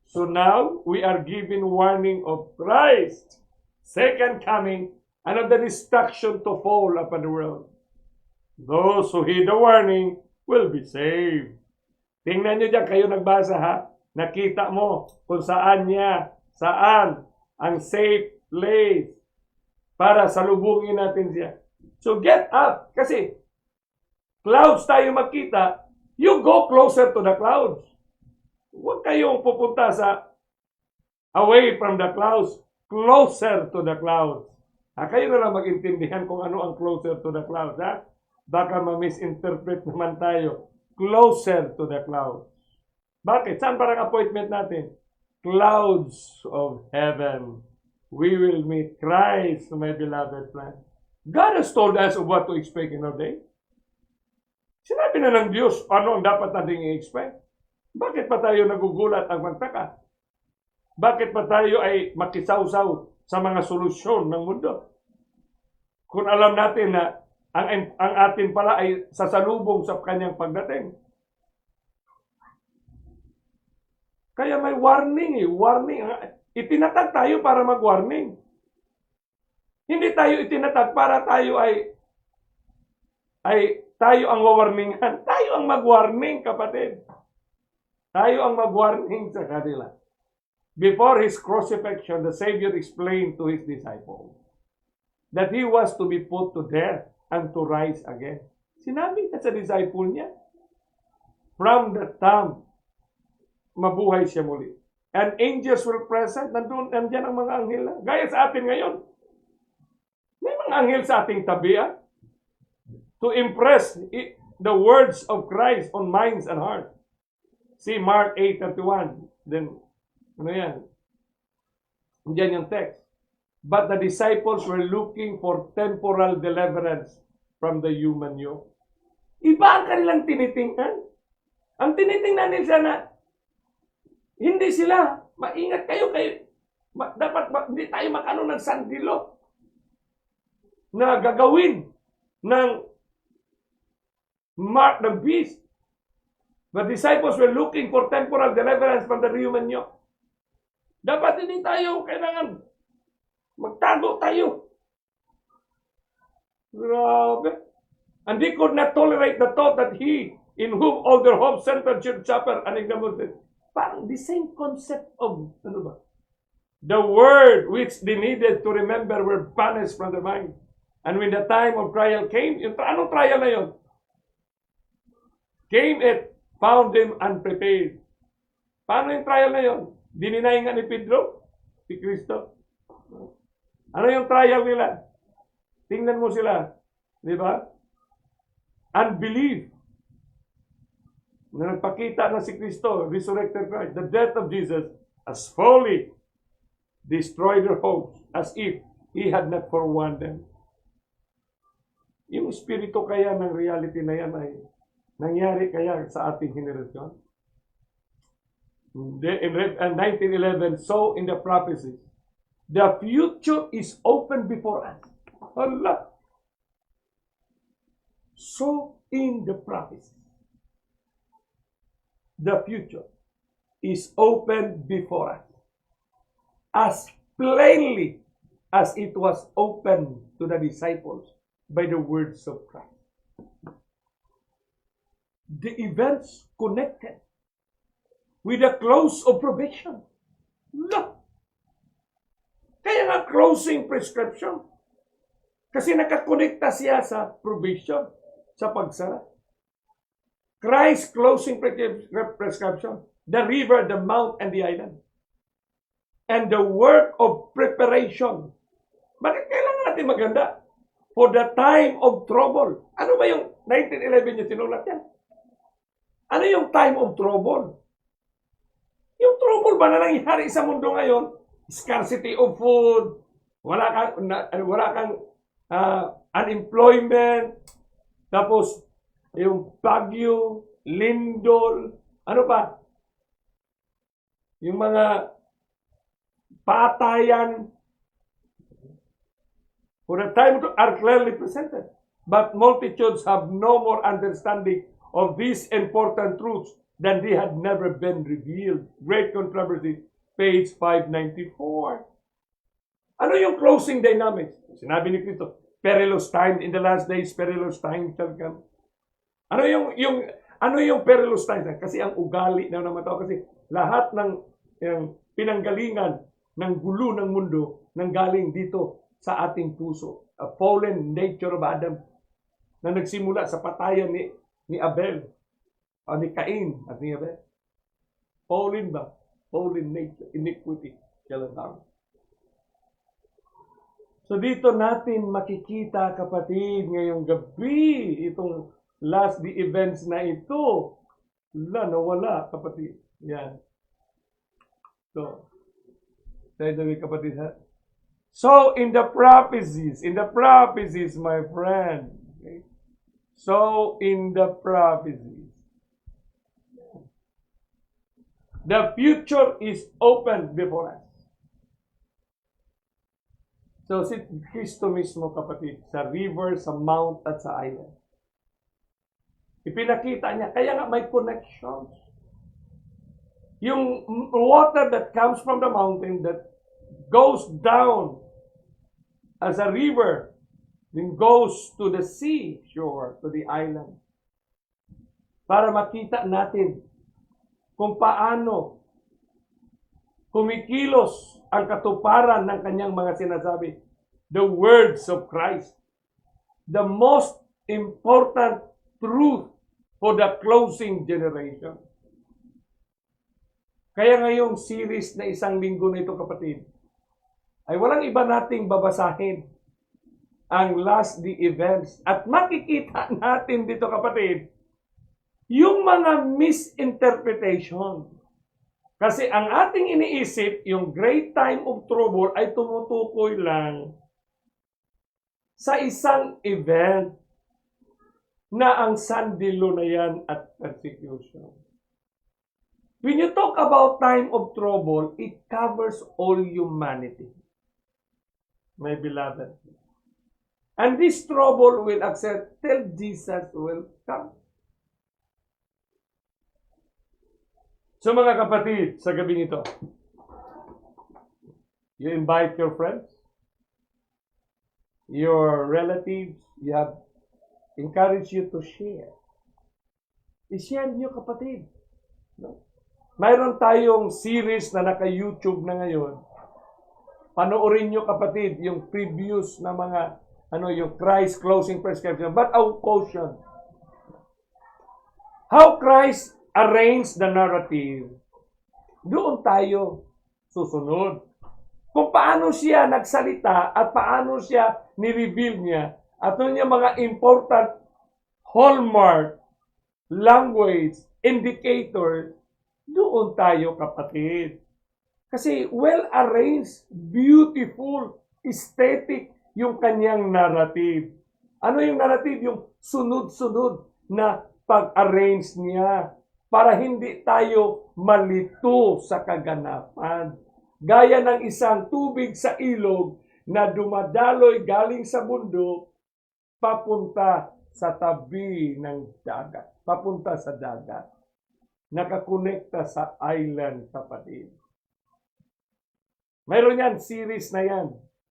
So now, we are given warning of Christ's second coming and of the destruction to fall upon the world. Those who heed the warning will be saved. Tingnan nyo dyan, kayo nagbasa ha. Nakita mo kung saan ang safe place para salubungin natin siya. So get up. Kasi clouds tayo makita, you go closer to the clouds. Huwag kayong pupunta sa away from the clouds, closer to the clouds. Kayo na lang mag-intindihan kung ano ang closer to the clouds. Baka ma-misinterpret naman tayo. Closer to the clouds. Bakit? Saan parang appointment natin? Clouds of heaven. We will meet Christ, my beloved friend. God has told us of what to expect in our day. Sinabi na ng Diyos ano ang dapat nating i-expect. Bakit pa tayo nagugulat ang magtaka? Bakit pa tayo ay makisawsaw sa mga solusyon ng mundo? Kung alam natin na ang atin pala ay sasalubong sa kanyang pagdating. Kaya may warning warning. Itinatag tayo para mag-warning. Hindi tayo itinatag para tayo ay tayo ang wawarningan. Tayo ang mag-warning, kapatid. Tayo ang mag-warning sa kanila. Before His crucifixion, the Savior explained to His disciples that He was to be put to death and to rise again. Sinabi niya sa disciple niya, from the tomb, mabuhay siya muli. And angels were present. Nandiyan ang mga anghel. Gaya sa atin ngayon. May mga anghel sa ating tabi. To impress the words of Christ on minds and hearts. See Mark 8:31. Then, ano yan? Diyan yung text. But the disciples were looking for temporal deliverance from the human yoke. Iba ang kanilang tinitingnan. Ang tinitingnan nila na hindi sila, maingat kayo. Dapat hindi tayo makano ng sandilo na gagawin ng mark ng beast. The disciples were looking for temporal deliverance from the human yoke. Dapat hindi tayo kailangan magtago tayo. Grabe. And they could not tolerate the thought that he, in whom all their hope centered, should suffer an ignominy. Parang the same concept of, ano ba? The word which they needed to remember were banished from their mind. And when the time of trial came, anong trial na yun? Came it, found them unprepared. Paano yung trial na yun? Dininay nga ni Pedro, si Kristo. Ano yung trial nila? Tingnan mo sila. Di ba? Unbelief. Na nagpakita na si Kristo, resurrected Christ, the death of Jesus has fully destroyed their hopes as if He had not forewarned them. Yung spirito kaya ng reality na yan ay nangyari kaya sa ating henerasyon? In 1911, so in the prophecies, the future is open before us. Allah. So in the prophecies, the future is open before us as plainly as it was open to the disciples by the words of Christ. The events connected with the close of probation. Look! Kaya nga closing prescription. Kasi nakakonekta siya sa probation, sa pagsara. Christ closing prescription, the river, the mount, and the island. And the work of preparation. Bakit kailangan natin maganda? For the time of trouble. Ano ba yung 1911 yung sinulat yan? Ano yung time of trouble? Yung trouble ba na nangyari sa mundo ngayon? Scarcity of food, wala kang unemployment, tapos yung bagyo, lindol, ano pa? Yung mga patayan. For the time are clearly presented. But multitudes have no more understanding of these important truths than they had never been revealed. Great Controversy, page 594. Ano yung closing dynamics? Sinabi ni Kristo, perilous time in the last days, perilous time shall come. Ano yung perilous time? Kasi ang ugali ng mga tao, kasi lahat ng pinanggalingan ng gulo ng mundo nanggaling dito sa ating puso. A fallen nature of Adam na nagsimula sa patayan ni Abel, o ni Cain at ni Abel. Fallen ba? Fallen nature, iniquity, kailangan. So dito natin makikita, kapatid, ngayong gabi, itong last the events na ito. Nawala, kapatid. Yan. So, tayo kapatid, ha? So, in the prophecies, my friend, okay? So, in the prophecies, the future is open before us. So, si Kristo mismo, kapatid, sa river, sa mount, at sa island. Ipinakita niya, kaya nga may connections. Yung water that comes from the mountain that goes down as a river, then goes to the sea shore, to the island. Para makita natin kung paano kumikilos ang katuparan ng kanyang mga sinasabi. The words of Christ. The most important truth for the closing generation. Kaya ngayong series na isang linggo na ito, kapatid, ay walang iba nating babasahin ang last the events. At makikita natin dito, kapatid, yung mga misinterpretation. Kasi ang ating iniisip, yung great time of trouble ay tumutukoy lang sa isang event na ang sandilo na yan at persecution. When you talk about time of trouble, it covers all humanity, my beloved. And this trouble will accept till Jesus will come. So mga kapatid, sa gabing ito, you invite your friends, your relatives, you have encouraged you to share. I-share niyo, kapatid. No? Mayroon tayong series na naka-YouTube na ngayon. Panoorin niyo, kapatid, yung previous na mga, yung Christ closing prescription. But our caution, how Christ arranged the narrative, doon tayo susunod. Kung paano siya nagsalita at paano siya ni-reveal niya at niya mga important hallmark, language, indicator, doon tayo, kapatid. Kasi well-arranged, beautiful, aesthetic yung kanyang narrative. Ano yung narrative? Yung sunod-sunod na pag-arrange niya para hindi tayo malito sa kaganapan. Gaya ng isang tubig sa ilog na dumadaloy galing sa bundok papunta sa tabi ng dagat. Papunta sa dagat. Nakakonekta sa island, kapatid. Mayroon yan, series na yan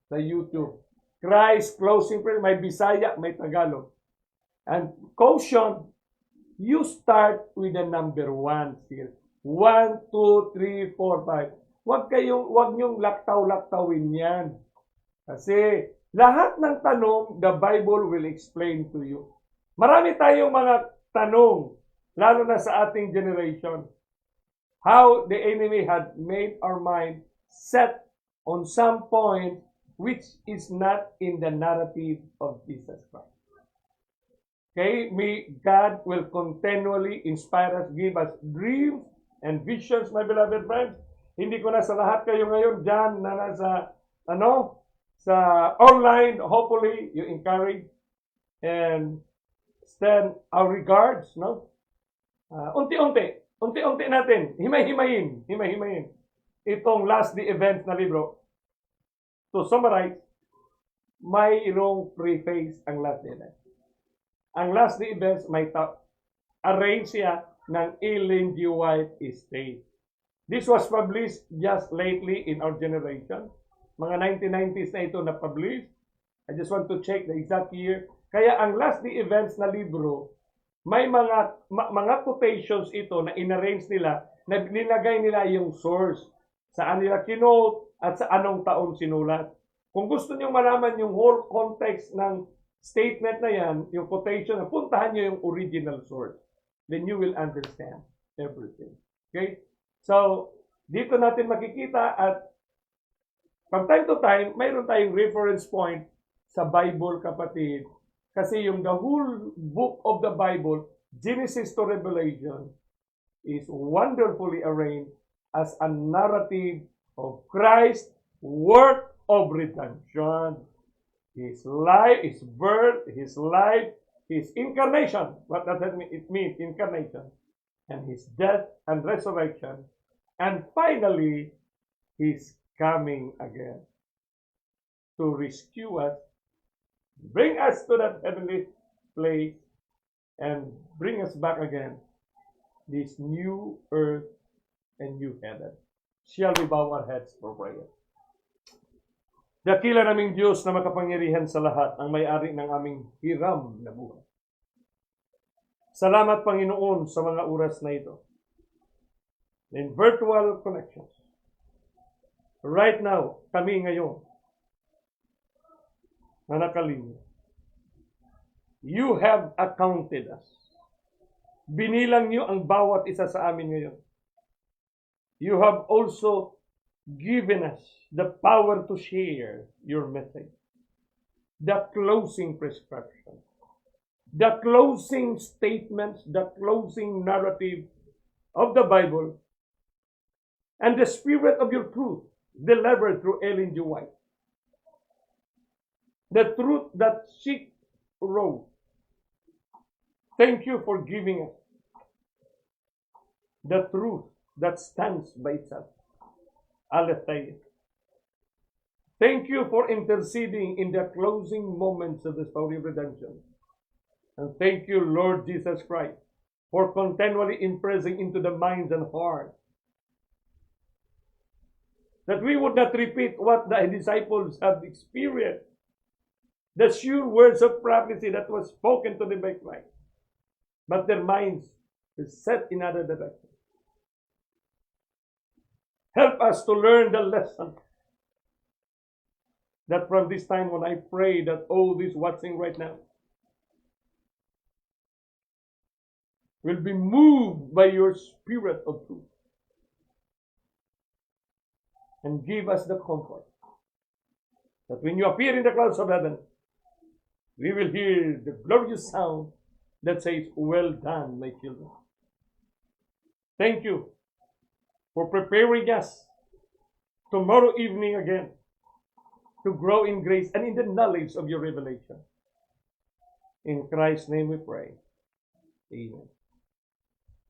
sa YouTube. Christ Closing Prayer, may Bisaya, may Tagalog. And caution, you start with the number 1 here. 1, 2, 3, 4, 5. Huwag niyong laktaw-laktawin yan. Kasi lahat ng tanong, the Bible will explain to you. Marami tayong mga tanong, lalo na sa ating generation. How the enemy had made our mind set on some point which is not in the narrative of Jesus Christ. Okay? May God will continually inspire us, give us dreams and visions, my beloved friends. Hindi ko na sa lahat kayo ngayon dyan na nasa, sa online, hopefully you encourage and stand our regards, no? Unti-unti natin, himay-himayin itong last day events na libro. To summarize, mayroong preface ang last day events. Ang last day events may arrange siya ng Ellen G. White Estate. This was published just lately in our generation. Mga 1990s na ito na-publish. I just want to check the exact year. Kaya ang last day events na libro, may mga quotations ito na inarrange nila, na nilagay nila yung source. Saan nila kinote at sa anong taon sinulat. Kung gusto niyo malaman yung whole context ng statement na yan, yung quotation, puntahan niyo yung original source. Then you will understand everything. Okay? So, dito natin makikita at from time to time, mayroon tayong reference point sa Bible, kapatid. Kasi yung the whole book of the Bible, Genesis to Revelation, is wonderfully arranged as a narrative of Christ's work of redemption. His life, His birth, His life, His incarnation. What does that mean? It means incarnation. And His death and resurrection. And finally, He's coming again to rescue us, bring us to that heavenly place, and bring us back again, this new earth and new heaven. Shall we bow our heads for prayer? Dakila naming Diyos na makapangyarihan sa lahat, ang may-ari ng aming hiram na buhay. Salamat, Panginoon, sa mga oras na ito. In virtual connections. Right now, kami ngayon, na nakalinya. You have accounted us. Binilang niyo ang bawat isa sa amin ngayon. You have also given us the power to share your message. The closing prescription. The closing statements, the closing narrative of the Bible, and the spirit of your truth delivered through Ellen G. White. The truth that she wrote. Thank you for giving us the truth that stands by itself. Aletheia. Thank you for interceding in the closing moments of the story of redemption. And thank you, Lord Jesus Christ, for continually impressing into the minds and hearts that we would not repeat what the disciples have experienced. the sure words of prophecy that was spoken to them by Christ. But their minds are set in other direction. Help us to learn the lesson that from this time when I pray that all these watching right now will be moved by your spirit of truth and give us the comfort that when you appear in the clouds of heaven, we will hear the glorious sound that says, "Well done, my children." Thank you for preparing us tomorrow evening again to grow in grace and in the knowledge of your revelation. In Christ's name we pray. Amen.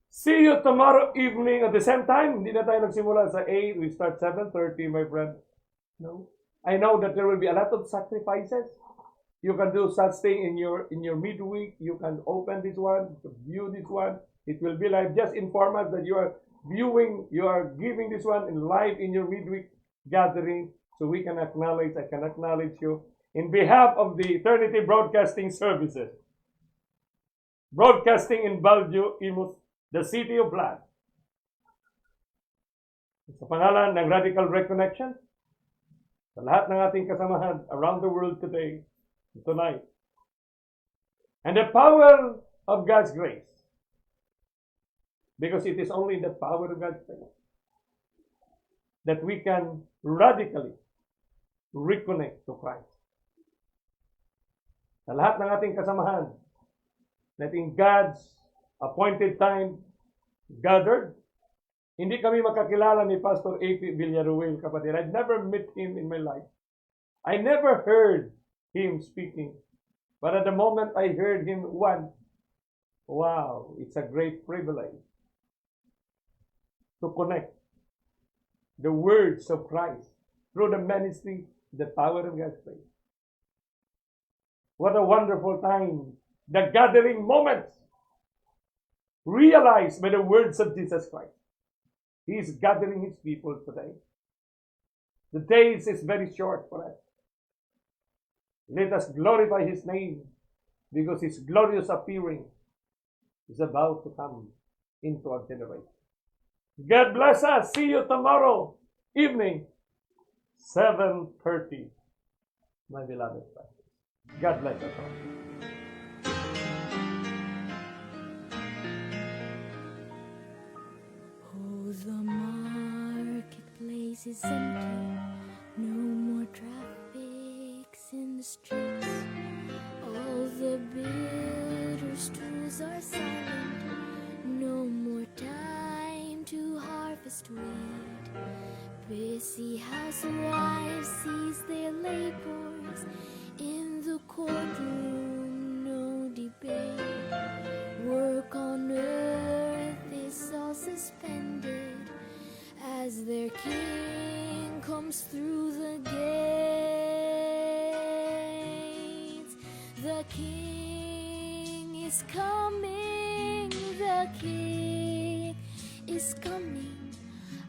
See you tomorrow evening at the same time. Hindi na tayo nagsimula sa 8. We start 7:30, my friend. No. I know that there will be a lot of sacrifices. You can do such thing in your midweek. You can open this one, view this one. It will be live. Just inform us that you are viewing, you are giving this one in live in your midweek gathering, so we can acknowledge, I can acknowledge you in behalf of the Eternity Broadcasting Services. Broadcasting in Baljo, Imus, the City of Blood. Sa pangalan ng Radical Reconnection, sa lahat ng ating kasamahan around the world today, tonight, and the power of God's grace, because it is only the power of God's grace that we can radically reconnect to Christ. Sa lahat ng ating kasamahan that in God's appointed time gathered, hindi kami makakilala ni Pastor A.P. Villaruel, kapatid. I've never met him in my life. I never heard him speaking. But at the moment I heard him once, wow, it's a great privilege to connect the words of Christ through the ministry, the power of God's grace. What a wonderful time. The gathering moments realized by the words of Jesus Christ. He is gathering his people today. The days is very short for us. Let us glorify his name, because his glorious appearing is about to come into our generation. God bless us. See you tomorrow evening, 7:30, my beloved friends. God bless us all. Oh, the marketplace is empty. No more traffics in the streets. All the bitter stools are silent. No more time to harvest wheat. Busy housewives cease their labors. In the courtroom, no debate. Work on earth is all suspended as their king comes through the gates. The king is coming, the king is coming.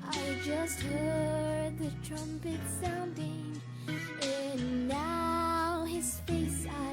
I just heard the trumpet sounding, and now his face I